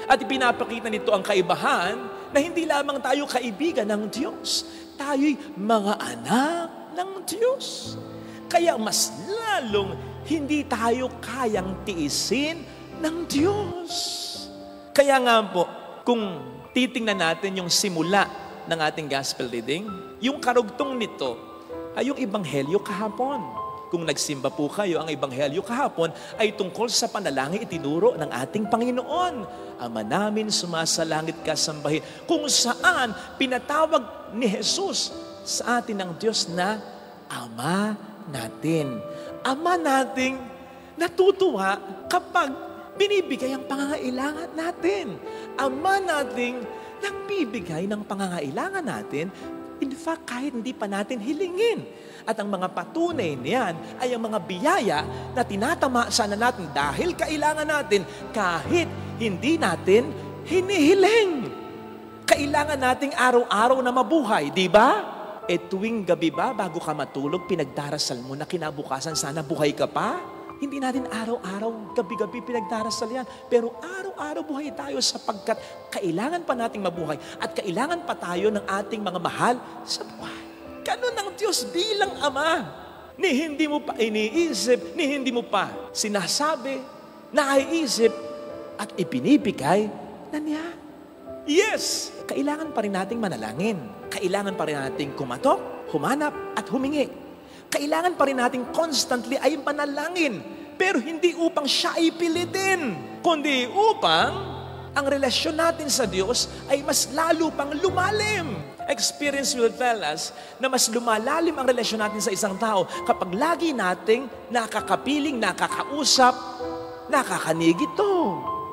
At ipinapakita nito ang kaibahan na hindi lamang tayo kaibigan ng Diyos, tayo'y mga anak ng Diyos. Kaya mas lalong hindi tayo kayang tiisin ng Diyos. Kaya nga po, kung titingnan natin yung simula ng ating gospel reading, yung karugtong nito ay yung Ebanghelyo kahapon. Kung nagsimba po kayo, ang ebanghelyo kahapon ay tungkol sa panalangin itinuro ng ating Panginoon. Ama namin, sumasalangit ka, sambahin. Kung saan pinatawag ni Jesus sa atin ng Diyos na Ama natin. Ama nating natutuwa kapag binibigay ang pangangailangan natin. Ama nating nagbibigay ng pangangailangan natin, in fact, kahit hindi pa natin hilingin. At ang mga patunay niyan ay ang mga biyaya na tinatama sana natin dahil kailangan natin kahit hindi natin hinihiling. Kailangan nating araw-araw na mabuhay, di ba? Tuwing gabi ba, bago ka matulog, pinagdarasal mo na kinabukasan sana buhay ka pa? Hindi natin araw-araw, gabi-gabi pinagdarasal yan. Pero araw-araw buhay tayo sapagkat kailangan pa nating mabuhay at kailangan pa tayo ng ating mga mahal sa buhay. Ganun ang Diyos bilang Ama. Ni hindi mo pa iniisip, ni hindi mo pa sinasabi, naiisip, at ibinibigay na niya. Yes, kailangan pa rin nating manalangin. Kailangan pa rin nating kumatok, humanap, at humingi. Kailangan pa rin nating constantly ay manalangin. Pero hindi upang siya ay pilitin, kundi upang ang relasyon natin sa Diyos ay mas lalo pang lumalim. Experience will tell us na mas lumalalim ang relasyon natin sa isang tao kapag lagi nating nakakapiling, nakakausap, nakakanig ito.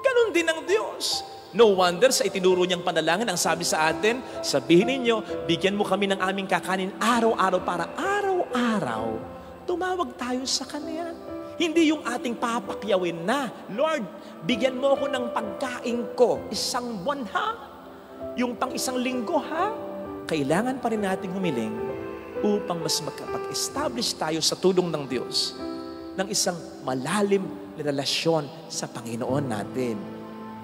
Ganon din ang Diyos. No wonder sa itinuro niyang panalangin, ang sabi sa atin, sabihin ninyo, bigyan mo kami ng aming kakanin araw-araw para araw-araw tumawag tayo sa Kanya. Hindi yung ating papakyawin na, Lord, bigyan mo ako ng pagkain ko, isang buwan ha? Yung pang isang linggo ha? Kailangan pa rin nating humiling upang mas makapag-establish tayo sa tulong ng Diyos ng isang malalim na relasyon sa Panginoon natin.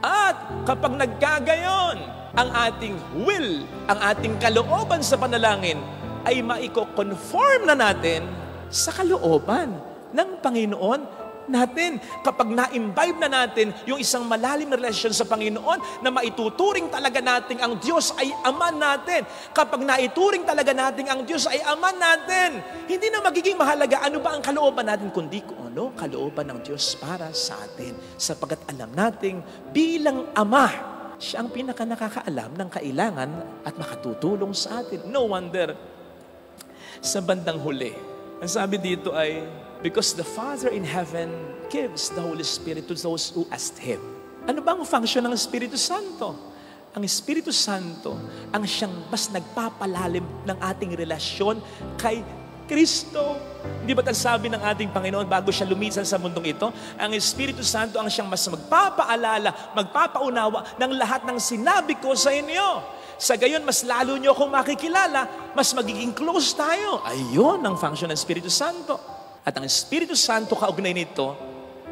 At kapag nagkagayon, ang ating will, ang ating kalooban sa panalangin ay maiko-conform na natin sa kalooban ng Panginoon natin. Kapag na-imbibe na natin yung isang malalim na relasyon sa Panginoon na maituturing talaga natin ang Diyos ay Ama natin. Kapag naituring talaga natin ang Diyos ay Ama natin, hindi na magiging mahalaga ano ba ang kalooban natin, kundi kung ano kalooban ng Diyos para sa atin. Sapagkat alam nating bilang Ama, siya ang pinaka-nakakaalam ng kailangan at makatutulong sa atin. No wonder, sa bandang huli, ang sabi dito ay, because the Father in heaven gives the Holy Spirit to those who asked Him. Ano ba ang function ng Espiritu Santo? Ang Espiritu Santo ang siyang mas nagpapalalim ng ating relasyon kay Kristo. Hindi ba't ang sabi ng ating Panginoon bago siya lumisan sa mundong ito? Ang Espiritu Santo ang siyang mas magpapaalala, magpapaunawa ng lahat ng sinabi ko sa inyo. Sa gayon, mas lalo nyo akong makikilala, mas magiging close tayo. Ayun ang function ng Espiritu Santo. At ang Espiritu Santo kaugnay nito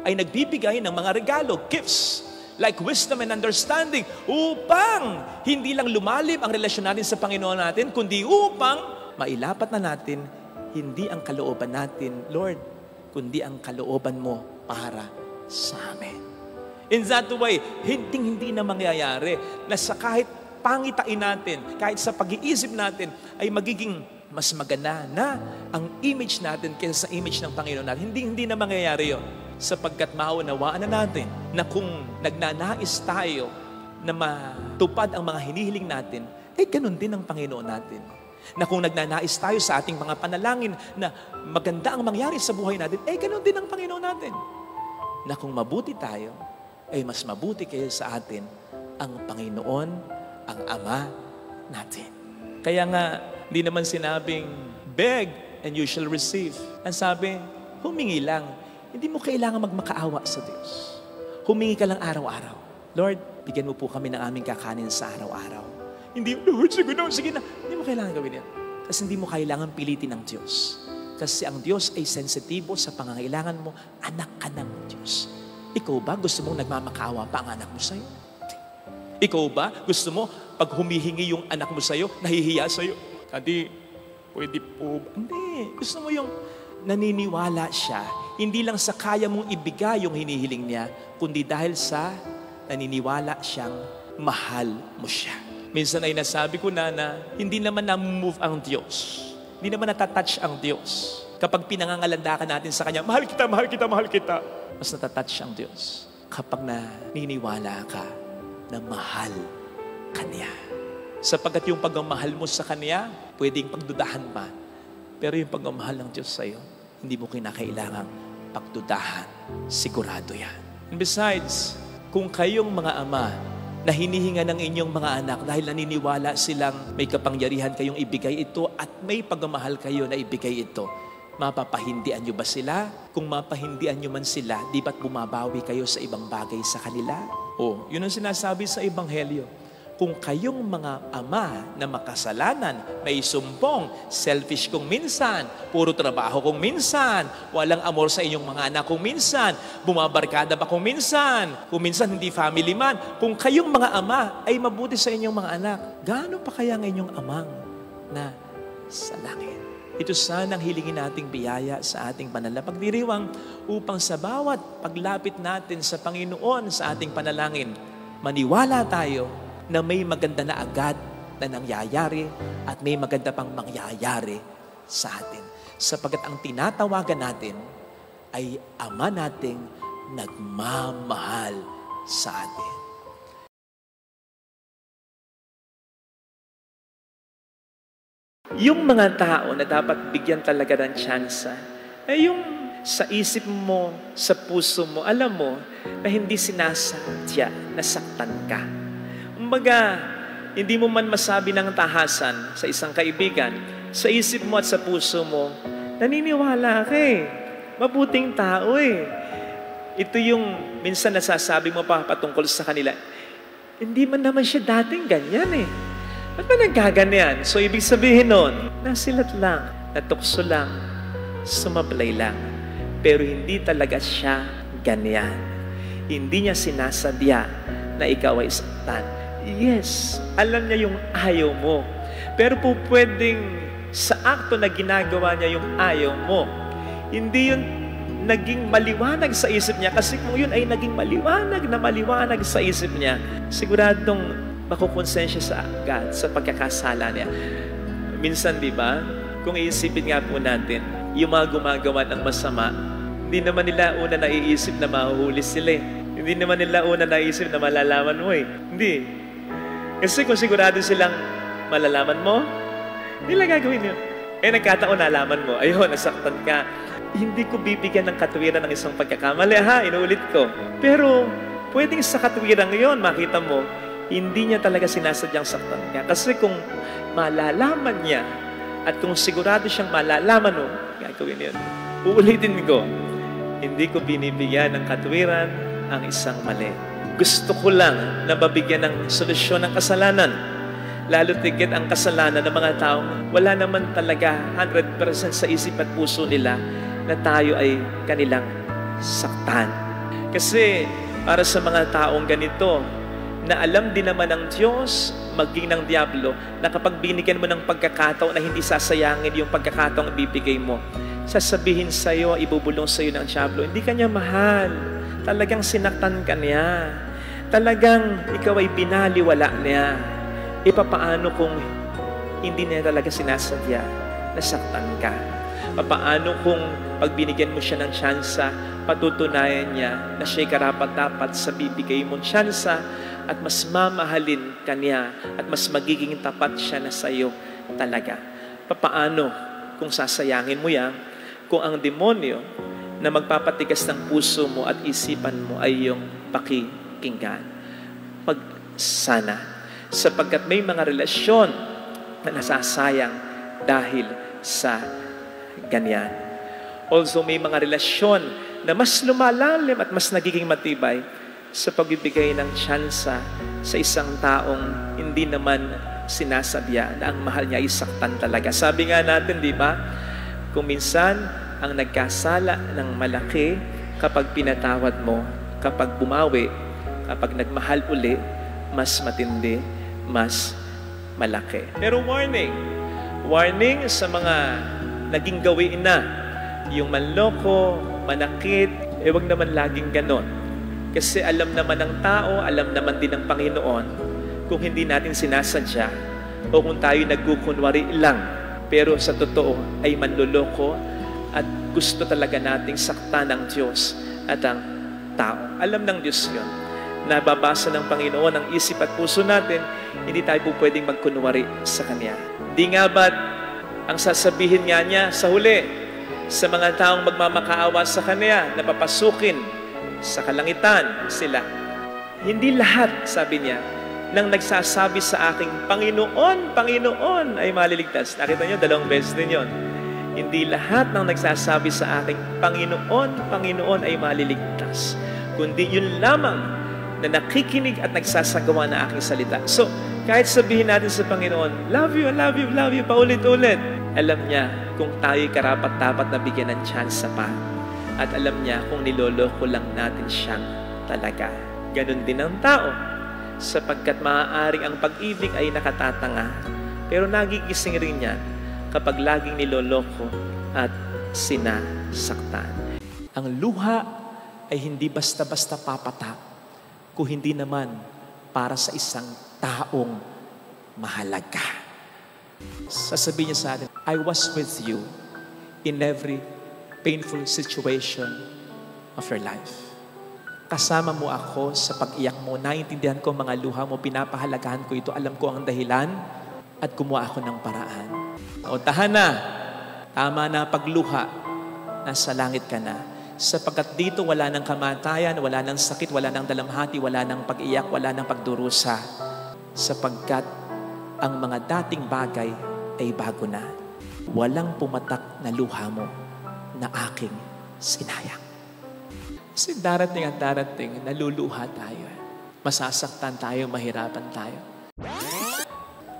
ay nagbibigay ng mga regalo, gifts, like wisdom and understanding, upang hindi lang lumalim ang relasyon natin sa Panginoon natin, kundi upang mailapat na natin hindi ang kalooban natin, Lord, kundi ang kalooban mo para sa amin. In that way, hindi na mangyayari na sa kahit pangitain natin, kahit sa pag-iisip natin, ay magiging mas maganda na ang image natin kaysa sa image ng Panginoon natin. Hindi na mangyayari yun. Sapagkat maunawaan na natin na kung nagnanais tayo na matupad ang mga hinihiling natin, ganun din ang Panginoon natin. Na kung nagnanais tayo sa ating mga panalangin na maganda ang mangyari sa buhay natin, ganun din ang Panginoon natin. Na kung mabuti tayo, mas mabuti kayo sa atin ang Panginoon, ang Ama natin. Kaya nga, hindi naman sinabing, beg and you shall receive. Ang sabi, humingi lang. Hindi mo kailangan magmakaawa sa Diyos. Humingi ka lang araw-araw. Lord, bigyan mo po kami ng aming kakanin sa araw-araw. Hindi, Lord, sige na. Hindi mo kailangan gawin yan. Kasi hindi mo kailangan pilitin ng Diyos. Kasi ang Diyos ay sensitibo sa pangangailangan mo, anak ka ng Diyos. Ikaw ba gusto mong nagmamakaawa pa ang anak mo sa'yo? Ikaw ba gusto mo pag humihingi yung anak mo sa'yo, nahihiya sa'yo? Hindi, pwede po ba? Hindi. Gusto mo yung naniniwala siya, hindi lang sa kaya mong ibigay yung hinihiling niya, kundi dahil sa naniniwala siyang mahal mo siya. Minsan ay nasabi ko na hindi naman na-move ang Diyos. Hindi naman natatouch ang Diyos Kapag pinangangalandakan natin sa Kanya, mahal kita, mahal kita, mahal kita. Mas natatouch ang Diyos kapag naniniwala ka na mahal ka niya. Sapagkat yung pagmamahal mo sa Kanya, pwedeng pagdudahan pa. Pero yung pagmamahal ng Diyos sa'yo, hindi mo kinakailangang pagdudahan. Sigurado yan. And besides, kung kayong mga ama na hinihinga ng inyong mga anak dahil naniniwala silang may kapangyarihan kayong ibigay ito at may pagmamahal kayo na ibigay ito, mapapahindian nyo ba sila? Kung mapahindian nyo man sila, di ba't bumabawi kayo sa ibang bagay sa kanila? O, yun ang sinasabi sa Ebanghelyo. Kung kayong mga ama na makasalanan, may sumpong, selfish kung minsan, puro trabaho kung minsan, walang amor sa inyong mga anak kung minsan, bumabarkada ba kung minsan hindi family man, kung kayong mga ama ay mabuti sa inyong mga anak, gaano pa kaya ng inyong amang na sa langit? Ito sana ang hilingin nating biyaya sa ating panalapagdiriwang upang sa bawat paglapit natin sa Panginoon sa ating panalangin, maniwala tayo na may maganda na agad na nangyayari at may maganda pang mangyayari sa atin. Sapagkat ang tinatawagan natin ay Ama nating nagmamahal sa atin. Yung mga tao na dapat bigyan talaga ng tsansa, ay yung sa isip mo, sa puso mo, alam mo na hindi sinasadya, nasaktan ka. Kumbaga, hindi mo man masabi ng tahasan sa isang kaibigan, sa isip mo at sa puso mo, naniniwala ka eh. Mabuting tao eh. Ito yung minsan nasasabi mo pa patungkol sa kanila, hindi man naman siya dating ganyan eh. Ba't ba nagkaganyan? So, ibig sabihin nun, nasilat lang, natukso lang, sumablay lang. Pero hindi talaga siya ganyan. Hindi niya sinasadya na ikaw ay saktan. Yes, alam niya yung ayaw mo. Pero po pwedeng sa akto na ginagawa niya yung ayaw mo, hindi yun naging maliwanag sa isip niya. Kasi kung yun ay naging maliwanag sa isip niya, siguradong makukonsensya sa agad sa pagkakasala niya. Minsan, di ba, kung iisipin nga po natin, yung mga gumagawa ng masama, hindi naman nila una naiisip na mahuhuli sila eh. Hindi naman nila una naiisip na malalaman mo eh. Hindi. Kasi kung sigurado silang malalaman mo, hindi lang gagawin yun. Eh, nagkataon nalaman mo, ayun, nasaktan ka. Hindi ko bibigyan ng katwiran ng isang pagkakamali, ha? Inuulit ko. Pero, pwedeng sa katwiran ngayon, makita mo, hindi niya talaga sinasadyang saktan ka. Kasi kung malalaman niya, at kung sigurado siyang malalaman mo, gagawin yun. Uulitin ko, hindi ko binibigyan ng katwiran ang isang mali. Gusto ko lang na mabigyan ng solusyon ng kasalanan. Lalo tigit ang kasalanan ng mga taong wala naman talaga 100% sa isip at puso nila na tayo ay kanilang saktan. Kasi para sa mga taong ganito, na alam din naman ng Diyos, maging ng Diablo, na kapag binigyan mo ng pagkakataon na hindi sasayangin yung pagkakataong ibibigay mo, sasabihin sa'yo, ibubulong sa'yo ng Diablo, hindi ka niya mahal. Talagang sinaktan ka niya. Talagang ikaw ay binaliwala niya. E papaano kung hindi niya talaga sinasadya, nasaktan ka? Papaano kung pag binigyan mo siya ng tsansa, patutunayan niya na siya'y karapat-dapat sa bibigay mong tsansa at mas mamahalin ka niya at mas magiging tapat siya na sa'yo talaga? Papaano kung sasayangin mo yan, kung ang demonyo na magpapatigas ng puso mo at isipan mo ay yung pakikinggan? Sana, sapagkat may mga relasyon na nasasayang dahil sa ganyan. Also, may mga relasyon na mas lumalalim at mas nagiging matibay sa pagbibigay ng tsansa sa isang taong hindi naman sinasadya na ang mahal niya ay saktan talaga. Sabi nga natin, di ba, kung minsan ang nagkasala ng malaki, kapag pinatawad mo, kapag bumawi, kapag nagmahal uli, mas matindi, mas malaki. Pero warning sa mga naging gawin na, yung manloko, manakit, wag naman laging ganon. Kasi alam naman ng tao, alam naman din ng Panginoon, kung hindi natin sinasadya, o kung tayo nagkukunwari lang, pero sa totoo ay manloloko at gusto talaga nating saktan ng Diyos at ang tao. Alam ng Diyos yun. Nababasa ng Panginoon ang isip at puso natin, hindi tayo po pwedeng magkunwari sa Kanya. Di nga ba't ang sasabihin nga niya sa huli, sa mga taong magmamakaawa sa Kanya, na papasukin sa kalangitan sila. Hindi lahat, sabi niya, nang nagsasabi sa aking Panginoon, Panginoon ay maliligtas. Nakita niyo, 2 beses din yun. Hindi lahat ng nagsasabi sa aking Panginoon, Panginoon ay maliligtas. Kundi yun lamang na nakikinig at nagsasagawa na aking salita. So, kahit sabihin natin sa Panginoon, love you, love you, love you, paulit-ulit. Alam niya kung tayo'y karapat-dapat na bigyan ng chance pa. At alam niya kung niloloko lang natin siyang talaga. Ganon din ang tao. Sapagkat maaaring ang pag-ibig ay nakatatanga. Pero nagigising rin yan kapag laging niloloko at sinasaktan. Ang luha ay hindi basta-basta papatak kung hindi naman para sa isang taong mahalaga. Sasabihin niya sa atin, I was with you in every painful situation of your life. Kasama mo ako sa pag-iyak mo. Naiintindihan ko mga luha mo. Pinapahalagahan ko ito. Alam ko ang dahilan at gumawa ako ng paraan. O tahan na. Tama na pagluha. Nasa langit ka na. Sapagkat dito wala ng kamatayan, wala ng sakit, wala ng dalamhati, wala ng pag-iyak, wala ng pagdurusa. Sapagkat ang mga dating bagay ay bago na. Walang pumatak na luha mo na aking sinayang. Kasi darating at darating, naluluha tayo. Masasaktan tayo, mahirapan tayo.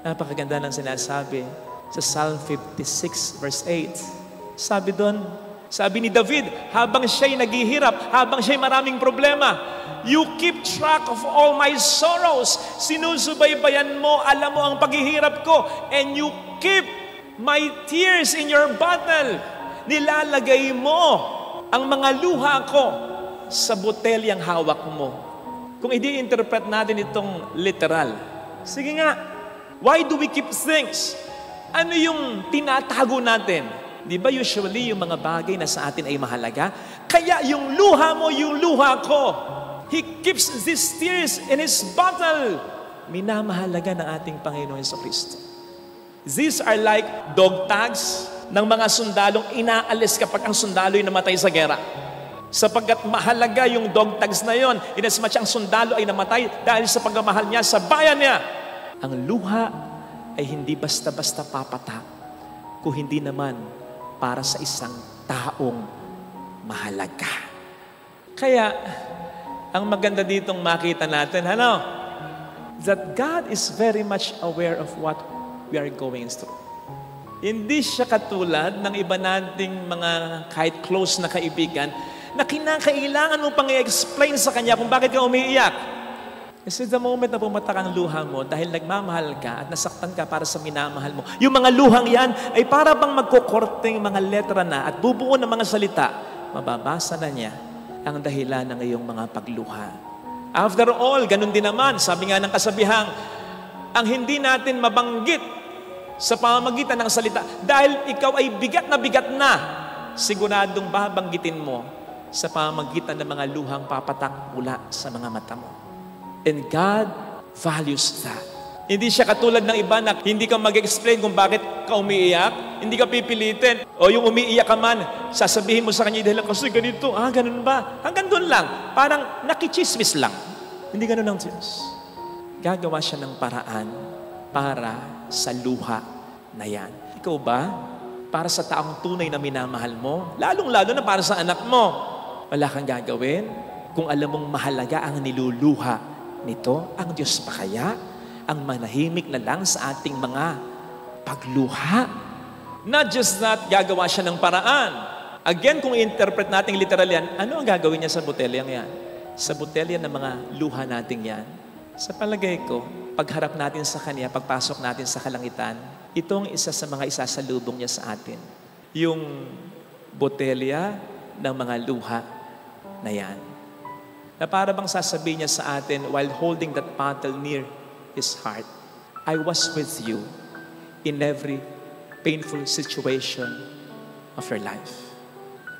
Napakaganda ng sinasabi sa Psalm 56 verse 8. Sabi doon, sabi ni David, habang siya'y naghihirap, habang siya'y maraming problema, you keep track of all my sorrows. Sinusubaybayan mo, alam mo ang paghihirap ko, and you keep my tears in your bottle. Nilalagay mo ang mga luha ko sa botelyang hawak mo. Kung i-interpret natin itong literal, sige nga, why do we keep things? Ano yung tinatago natin? Di ba usually yung mga bagay na sa atin ay mahalaga? Kaya yung luha mo, yung luha ko. He keeps these tears in His bottle. Minamahalaga ng ating Panginoon Jesucristo. These are like dog tags ng mga sundalong inaalis kapag ang sundalo'y namatay sa gera. Sapagkat mahalaga yung dog tags na yon, inasmuch ang sundalo ay namatay dahil sa pagmamahal niya sa bayan niya. Ang luha ay hindi basta-basta papatak kung hindi naman para sa isang taong mahalaga. Kaya, ang maganda ditong makita natin, that God is very much aware of what we are going through. Hindi siya katulad ng iba nating mga kahit close na kaibigan na kinakailangan mo pang i-explain sa kanya kung bakit ka umiiyak. Kasi the moment na pumatak ang luha mo dahil nagmamahal ka at nasaktan ka para sa minamahal mo, yung mga luhang yan ay para bang magkukorteng mga letra na at bubuo ng mga salita, mababasa na niya ang dahilan ng iyong mga pagluha. After all, ganun din naman, sabi nga ng kasabihang, ang hindi natin mabanggit sa pamamagitan ng salita dahil ikaw ay bigat na, siguradong babanggitin mo sa pamamagitan ng mga luhang papatak mula sa mga mata mo. And God values that. Hindi siya katulad ng iba na hindi ka mag-explain kung bakit ka umiiyak, hindi ka pipilitin. O yung umiiyak ka man, sasabihin mo sa kanya dahil kasi ganito, ganun ba? Hanggang doon lang. Parang nakichismis lang. Hindi ganun ang Diyos. Gagawa siya ng paraan para sa luha na yan. Ikaw ba? Para sa taong tunay na minamahal mo? Lalong-lalo na para sa anak mo. Wala kang gagawin kung alam mong mahalaga ang niluluha nito, ang Diyos pa kaya ang manahimik na lang sa ating mga pagluha? Not just that, gagawa siya ng paraan. Again, kung i-interpret natin literal yan, ano ang gagawin niya sa botelyang yan? Sa botelya ng mga luha natin yan. Sa palagay ko, pagharap natin sa Kanya, pagpasok natin sa kalangitan, itong isa sa mga isasalubong niya sa atin. Yung botelya ng mga luha na yan. Na para bang sasabihin niya sa atin while holding that bottle near His heart, I was with you in every painful situation of your life.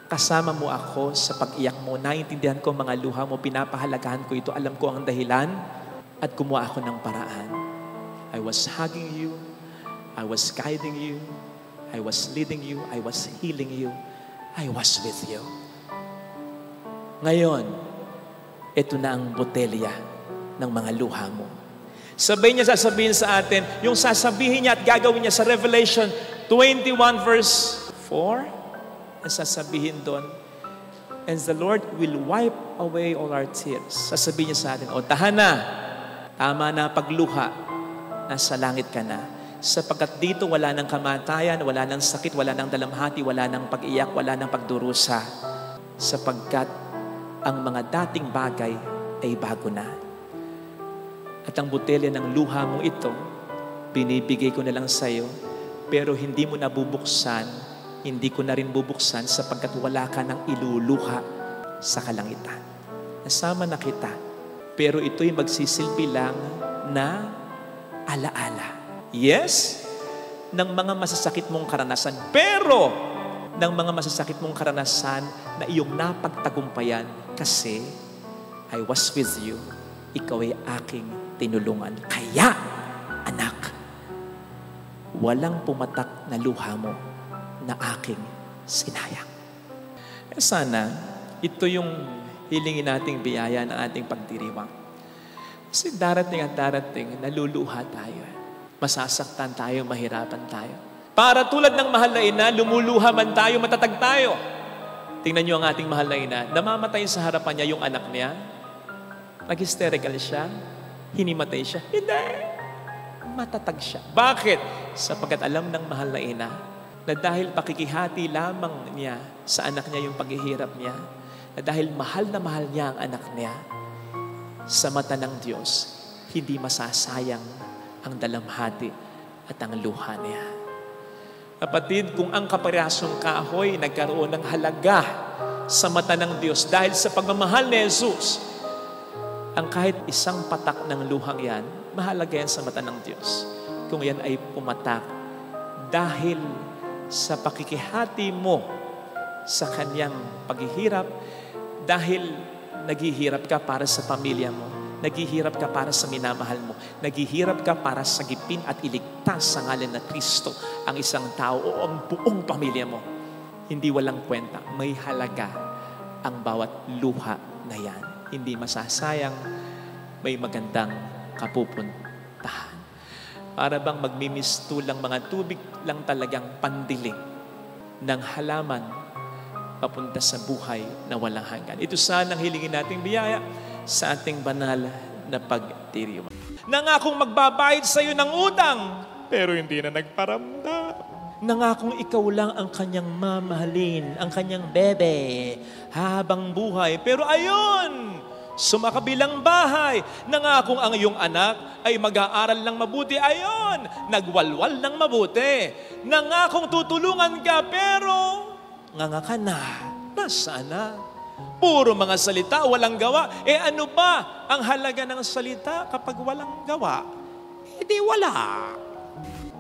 Kasama mo ako sa pag-iyak mo. Naiintindihan ko mga luha mo. Pinapahalagahan ko ito. Alam ko ang dahilan at gumawa ako ng paraan. I was hugging you. I was guiding you. I was leading you. I was healing you. I was with you. Ngayon, ito na ang botelya ng mga luha mo. Sabay niya sasabihin sa atin, yung sasabihin niya at gagawin niya sa Revelation 21 verse 4, ang sasabihin doon, and the Lord will wipe away all our tears. Sasabihin niya sa atin, o tahan na, tama na pagluha, nasa langit ka na. Sapagkat dito wala ng kamatayan, wala ng sakit, wala ng dalamhati, wala ng pag-iyak, wala ng pagdurusa. Sapagkat ang mga dating bagay ay bago na. At ang botelya ng luha mo ito, binibigay ko na lang sa iyo, pero hindi mo nabubuksan, hindi ko na rin bubuksan sapagkat wala ka ng iluluha sa kalangitan. Nasama na kita, pero ito'y magsisilbi lang na alaala. Yes, ng mga masasakit mong karanasan, pero ng mga masasakit mong karanasan na iyong napagtagumpayan kasi I was with you, ikaw ay aking tinulungan. Kaya, anak, walang pumatak na luha mo na aking sinayang. Sana, ito yung hilingin nating biyaya ng ating pagdiriwang. Kasi darating at darating, naluluha tayo. Masasaktan tayo, mahirapan tayo. Para tulad ng mahal na ina, lumuluha man tayo, matatag tayo. Tingnan niyo ang ating mahal na ina. Namamatay sa harapan niya yung anak niya. Nag-hysterical siya. Hinimatay siya. Hindi. Matatag siya. Bakit? Sapagkat alam ng mahal na ina na dahil pakikihati lamang niya sa anak niya yung paghihirap niya, na dahil mahal na mahal niya ang anak niya, sa mata ng Diyos, hindi masasayang ang dalamhati at ang luha niya. Kapatid, kung ang kaparehasong kahoy nagkaroon ng halaga sa mata ng Diyos dahil sa pagmamahal ni Jesus, ang kahit isang patak ng luhang yan, mahalaga yan sa mata ng Diyos. Kung yan ay pumatak dahil sa pakikihati mo sa kanyang paghihirap, dahil naghihirap ka para sa pamilya mo, naghihirap ka para sa minamahal mo, naghihirap ka para sagipin at iligtas sa ngalan na Kristo ang isang tao o ang buong pamilya mo. Hindi walang kwenta, may halaga ang bawat luha na yan. Hindi masasayang, may magandang kapupuntahan. Para bang magmimistulang mga tubig lang talagang pandiling ng halaman papunta sa buhay na walang hanggan. Ito sana ang hilingin nating biyaya sa ating banal na pagdiriwang. Nangakong magbabayad sa iyo ng utang, pero hindi na nagparamdam. Nangakong ikaw lang ang kanyang mamahalin, ang kanyang bebe, habang buhay. Pero ayun, sumakabilang bahay, nangakong ang iyong anak ay mag-aaral ng mabuti. Ayon, nagwalwal ng mabuti. Nangakong tutulungan ka, pero nganga ka na. Nasaan na? Puro mga salita, walang gawa. Ano ba ang halaga ng salita kapag walang gawa? Hindi wala.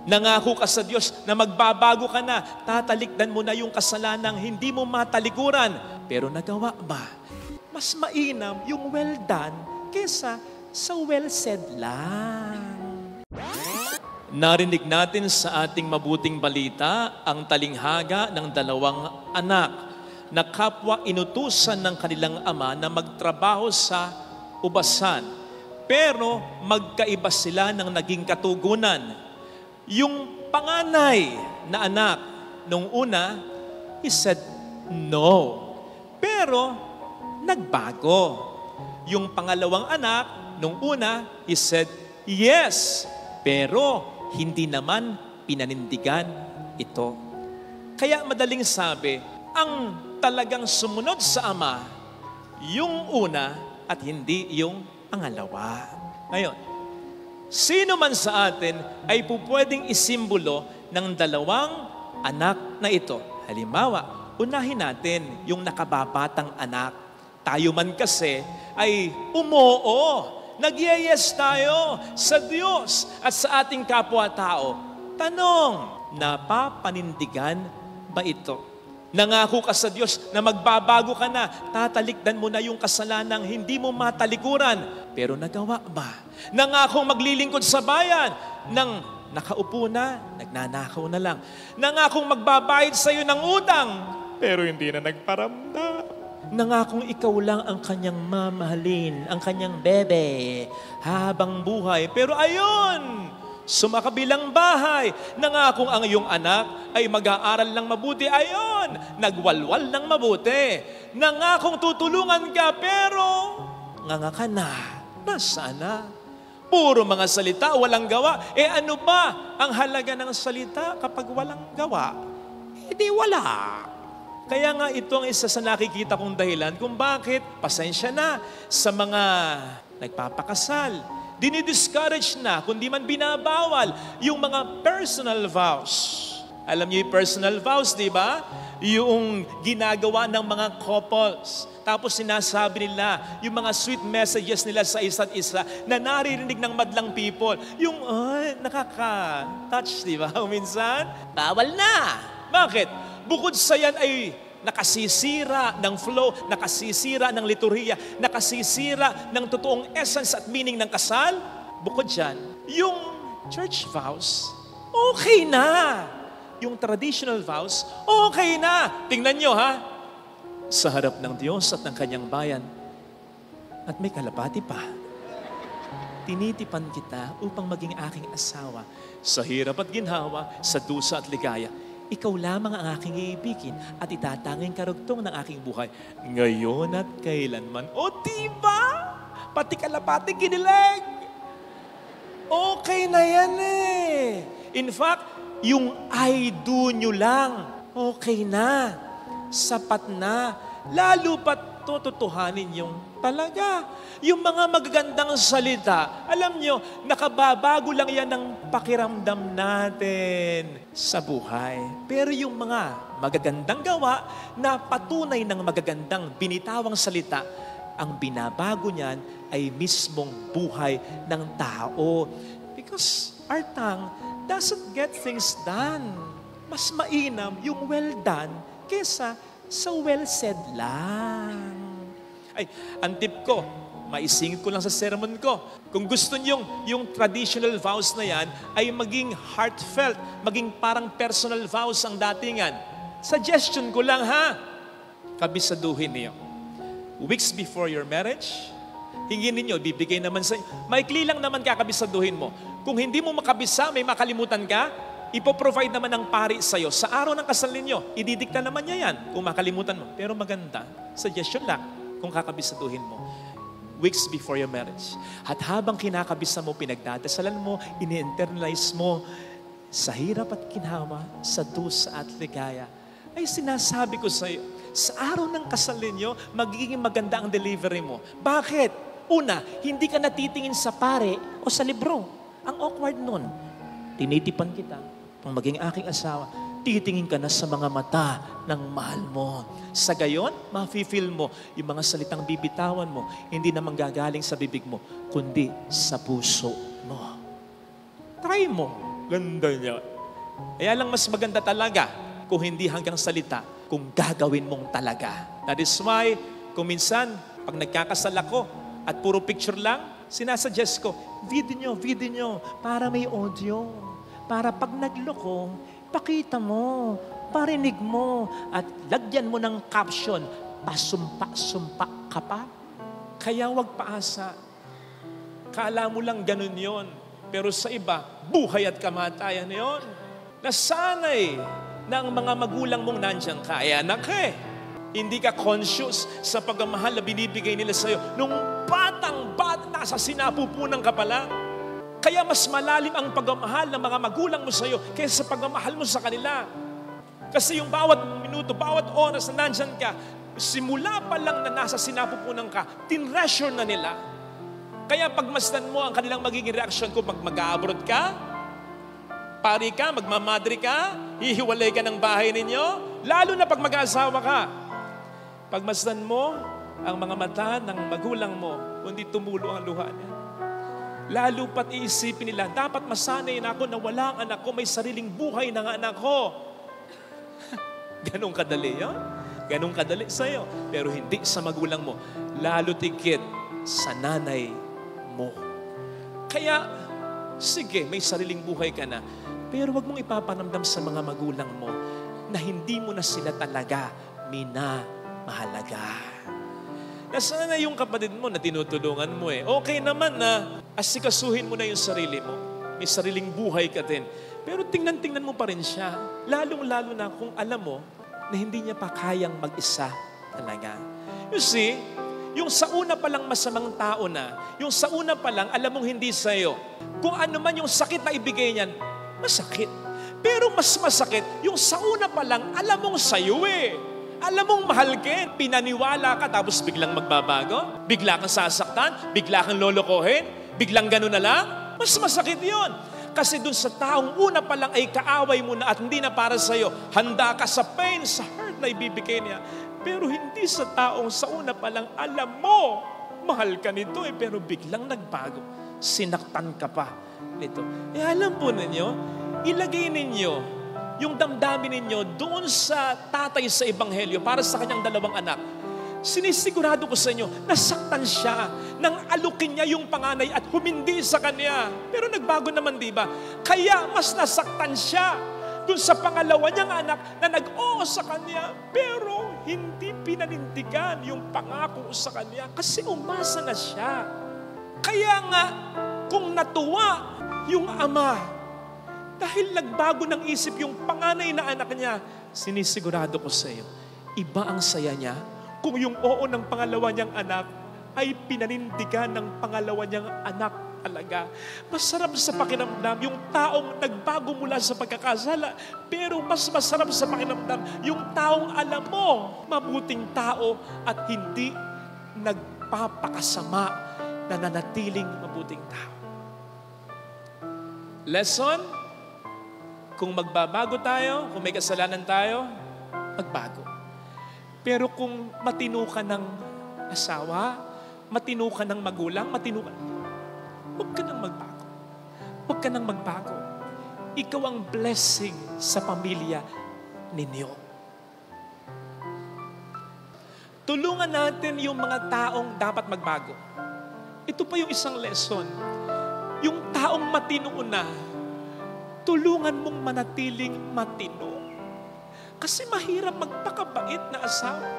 Nangako ka sa Diyos na magbabago ka na. Tatalikdan mo na yung kasalanang hindi mo matalikuran. Pero nagawa ba? Mas mainam yung well done kesa sa well said lang. Narinig natin sa ating mabuting balita ang talinghaga ng dalawang anak na kapwa inutusan ng kanilang ama na magtrabaho sa ubasan. Pero magkaiba sila ng naging katugunan. Yung panganay na anak, nung una, he said no. Pero nagbago. Yung pangalawang anak, nung una, he said yes. Pero hindi naman pinanindigan ito. Kaya madaling sabi, ang talagang sumunod sa ama, yung una at hindi yung pangalawa. Ngayon, sino man sa atin ay pupwedeng isimbolo ng dalawang anak na ito. Halimbawa, unahin natin yung nakababatang anak. Tayo man kasi ay umoo. Nag-yes tayo sa Diyos at sa ating kapwa-tao. Tanong, napapanindigan ba ito Nangako ka sa Diyos na magbabago ka na. Tatalikdan mo na yung kasalanang hindi mo matalikuran. Pero nagawa ba? Nangako maglilingkod sa bayan. Nang nakaupo na, nagnanakaw na lang. Nangakong magbabayad sa iyo ng utang. Pero hindi na nagparamdam. Nangakong ikaw lang ang kanyang mamahalin, ang kanyang bebe, habang buhay. Pero ayun, sumakabilang bahay, nangakong ang iyong anak ay mag-aaral ng mabuti. Ayon, nagwalwal ng mabuti. Nangakong tutulungan ka, pero nganga ka na. Nasaan na? Puro mga salita, walang gawa. Ano ba ang halaga ng salita kapag walang gawa? Hindi wala. Kaya nga ito ang isa sa nakikita kong dahilan kung bakit, pasensya na, sa mga nagpapakasal, dinidiscourage na, kundi man binabawal, yung mga personal vows. Alam niyo yung personal vows, di ba? Yung ginagawa ng mga couples. Tapos sinasabi nila yung mga sweet messages nila sa isa't isa na naririnig ng madlang people. Yung, nakaka-touch, di ba? Minsan, bawal na. Bakit? Bukod sa yan ay nakasisira ng flow, nakasisira ng liturhiya, nakasisira ng totoong essence at meaning ng kasal. Bukod dyan, yung church vows, okay na. Yung traditional vows, okay na. Tingnan nyo ha, sa harap ng Diyos at ng kanyang bayan, at may kalapati pa, tinitipan kita upang maging aking asawa sa hirap at ginhawa, sa dusa at ligaya. Ikaw lamang ang aking iibigin at itatanging karugtong ng aking buhay, ngayon at kailanman. O diba? Pati kalapati kinilig. Okay na yan eh. In fact, yung I do nyo lang, okay na. Sapat na. Lalo pat tututuhanin yung talaga. Yung mga magagandang salita, alam nyo, nakababago lang yan ng pakiramdam natin sa buhay. Pero yung mga magagandang gawa na patunay ng magagandang binitawang salita, ang binabago niyan ay mismong buhay ng tao. Because our tongue doesn't get things done. Mas mainam yung well done kesa sa well said lang. Ay, ang tip ko, maisingit ko lang sa sermon ko. Kung gusto niyo yung traditional vows na yan ay maging heartfelt, maging parang personal vows ang datingan. Suggestion ko lang ha, kabisaduhin niyo. Weeks before your marriage, hingin ninyo, bibigay naman sa inyo. Maikli lang naman kakabisaduhin mo. Kung hindi mo makabisa, may makalimutan ka, ipoprovide naman ng pari sa'yo. Sa araw ng kasal ninyo, ididikta naman niya yan kung makalimutan mo. Pero maganda, suggestion lang kung kakabisaduhin mo. Weeks before your marriage. At habang kinakabisa mo, pinagdadasalan mo, ini-internalize mo, sa hirap at kinhawa, sa dusa at ligaya, ay sinasabi ko sa iyo, sa araw ng kasal ninyo, magiging maganda ang delivery mo. Bakit? Una, hindi ka natitingin sa pare o sa libro. Ang awkward nun. Tinitipan kita, pang maging aking asawa, titingin ka na sa mga mata ng mahal mo. Sa gayon, mafe-feel mo yung mga salitang bibitawan mo, hindi naman gagaling sa bibig mo, kundi sa puso mo. Try mo. Ganda niya. Kaya lang mas maganda talaga kung hindi hanggang salita, kung gagawin mong talaga. That is why, kung minsan, pag nagkakasal ako at puro picture lang, sinasuggest ko, video nyo, para may audio. Para pag nagloko, pakita mo, parinig mo, at lagyan mo ng caption, pasumpa-sumpa ka pa. Kaya wag paasa. Kala mo lang ganun yon. Pero sa iba, buhay at kamatayan yon. Nasanay na ang mga magulang mong nandiyan ka. Anak eh. Hindi ka conscious sa pagmamahal na binibigay nila sa'yo. Nung batang-bata, nasa sinapupunan ka pa lang. Kaya mas malalim ang pagmamahal ng mga magulang mo sa'yo kaysa sa pagmamahal mo sa kanila. Kasi yung bawat minuto, bawat oras na nandyan ka, simula pa lang na nasa sinapupunan ka, tinreasure na nila. Kaya pagmasdan mo ang kanilang magiging reaction kung mag-abroad ka, pari ka, magmamadri ka, hihiwalay ka ng bahay ninyo, lalo na pag mag-asawa ka. Pagmasdan mo ang mga mata ng magulang mo, kundi tumulo ang luha niya. Lalo pat iisipin nila, dapat masanay na ako na wala ang anak ko, may sariling buhay ng anak ko. Ganong kadali yun. Ganong kadali sa'yo. Pero hindi sa magulang mo. Lalo tigit sa nanay mo. Kaya, sige, may sariling buhay ka na. Pero wag mong ipapanamdam sa mga magulang mo na hindi mo na sila talaga minamahalaga. Nasaan na yung kapatid mo na tinutulungan mo eh? Okay naman na asikasuhin mo na yung sarili mo. May sariling buhay ka din. Pero tingnan-tingnan mo pa rin siya. Lalong-lalo na kung alam mo na hindi niya pa kayang mag-isa talaga. You see, yung sa una palang masamang tao na, yung sa una palang alam mong hindi sa'yo, kung ano man yung sakit na ibigay niyan, masakit. Pero mas masakit, yung sa una palang alam mong sa'yo eh. Alam mong mahal ka, pinaniwala ka, tapos biglang magbabago, bigla kang sasaktan, bigla kang lolokohin, biglang gano'n na lang, mas masakit yon. Kasi dun sa taong una pa lang ay kaaway mo na at hindi na para sa'yo, handa ka sa pain, sa hurt na ibibigay niya. Pero hindi sa taong sa una pa lang alam mo, mahal ka nito eh, pero biglang nagbago, sinaktan ka pa nito. Eh alam po ninyo, ilagay ninyo yung damdamin ninyo doon sa tatay sa ebanghelyo para sa kanyang dalawang anak. Sinisigurado ko sa inyo, nasaktan siya nang alukin niya yung panganay at humindi sa kanya. Pero nagbago naman, di ba? Kaya mas nasaktan siya doon sa pangalawa niyang anak na nag-oo sa kanya, pero hindi pinanindigan yung pangako sa kanya kasi umasa na siya. Kaya nga, kung natuwa yung ama, dahil nagbago ng isip yung panganay na anak niya, sinisigurado ko sa iyo, iba ang saya niya kung yung oo ng pangalawa niyang anak ay pinanindigan ng pangalawa niyang anak talaga. Masarap sa pakinamdam yung taong nagbago mula sa pagkakasala, pero mas masarap sa pakinamdam yung taong alam mo, mabuting tao at hindi nagpapakasama, na nanatiling mabuting tao. Lesson? Kung magbabago tayo, kung may kasalanan tayo, magbago. Pero kung matino ka ng asawa, matino ka ng magulang, huwag ka nang magbago. Huwag ka nang magbago. Ikaw ang blessing sa pamilya ninyo. Tulungan natin yung mga taong dapat magbago. Ito pa yung isang lesson. Yung taong matino na, tulungan mong manatiling matino. Kasi mahirap magpakabait na asawa.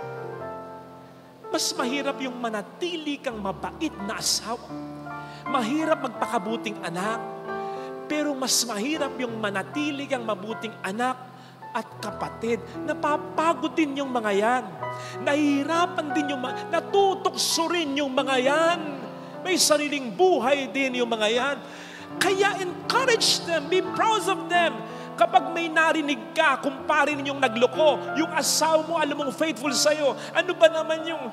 Mas mahirap yung manatili kang mabait na asawa. Mahirap magpakabuting anak. Pero mas mahirap yung manatili kang mabuting anak at kapatid. Napapagod din yung mga yan. Nahihirapan din yung natutokso rin yung mga yan. May sariling buhay din yung mga yan. Kaya encourage them, be proud of them. Kapag may narinig ka, kumpare ninyong nagloko, yung asawa mo, alam mong faithful sa'yo, ano ba naman yung,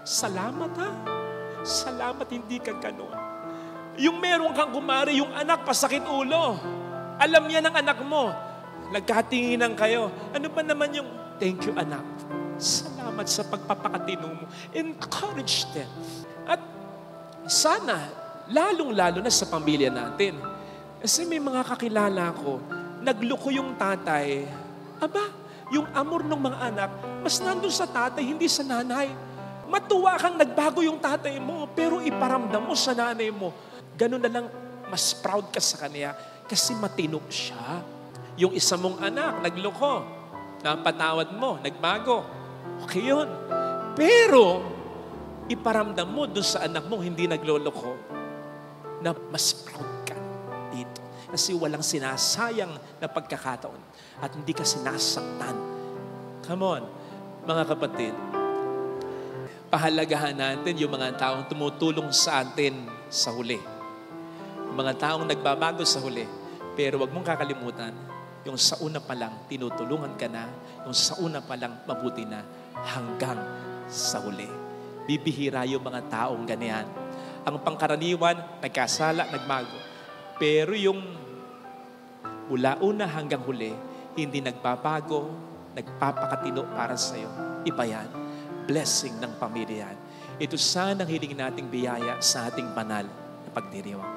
salamat ha? Salamat, hindi ka ganun. Yung meron kang kumare, yung anak pasakit ulo, alam niya ng anak mo, nagkatinginan kayo, ano ba naman yung, thank you anak, salamat sa pagpapakatino mo. Encourage them. At sana, lalong-lalo na sa pamilya natin. Kasi may mga kakilala ko, nagloko yung tatay. Aba, yung amor ng mga anak, mas nandun sa tatay, hindi sa nanay. Matuwa kang nagbago yung tatay mo, pero iparamdam mo sa nanay mo. Ganun na lang, mas proud ka sa kanya kasi matino siya. Yung isa mong anak, nagloko, napatawad mo, nagbago. Okay yun. Pero, iparamdam mo dun sa anak mo, hindi nagloloko, na mas proud ka dito. Kasi walang sinasayang na pagkakataon at hindi ka sinasaktan. Come on, mga kapatid. Pahalagahan natin yung mga taong tumutulong sa atin sa huli. Yung mga taong nagbabago sa huli. Pero wag mong kakalimutan, yung sa una pa lang, tinutulungan ka na. Yung sa una pa lang, mabuti na hanggang sa huli. Bibihira yung mga taong ganyan. Ang pangkaraniwan, nagkasala, nagbago. Pero yung mula una hanggang huli, hindi nagbabago, nagpapakatino para sa'yo. Iba yan. Blessing ng pamilya yan. Ito sana ang hiling nating biyaya sa ating banal na pagdiriwang.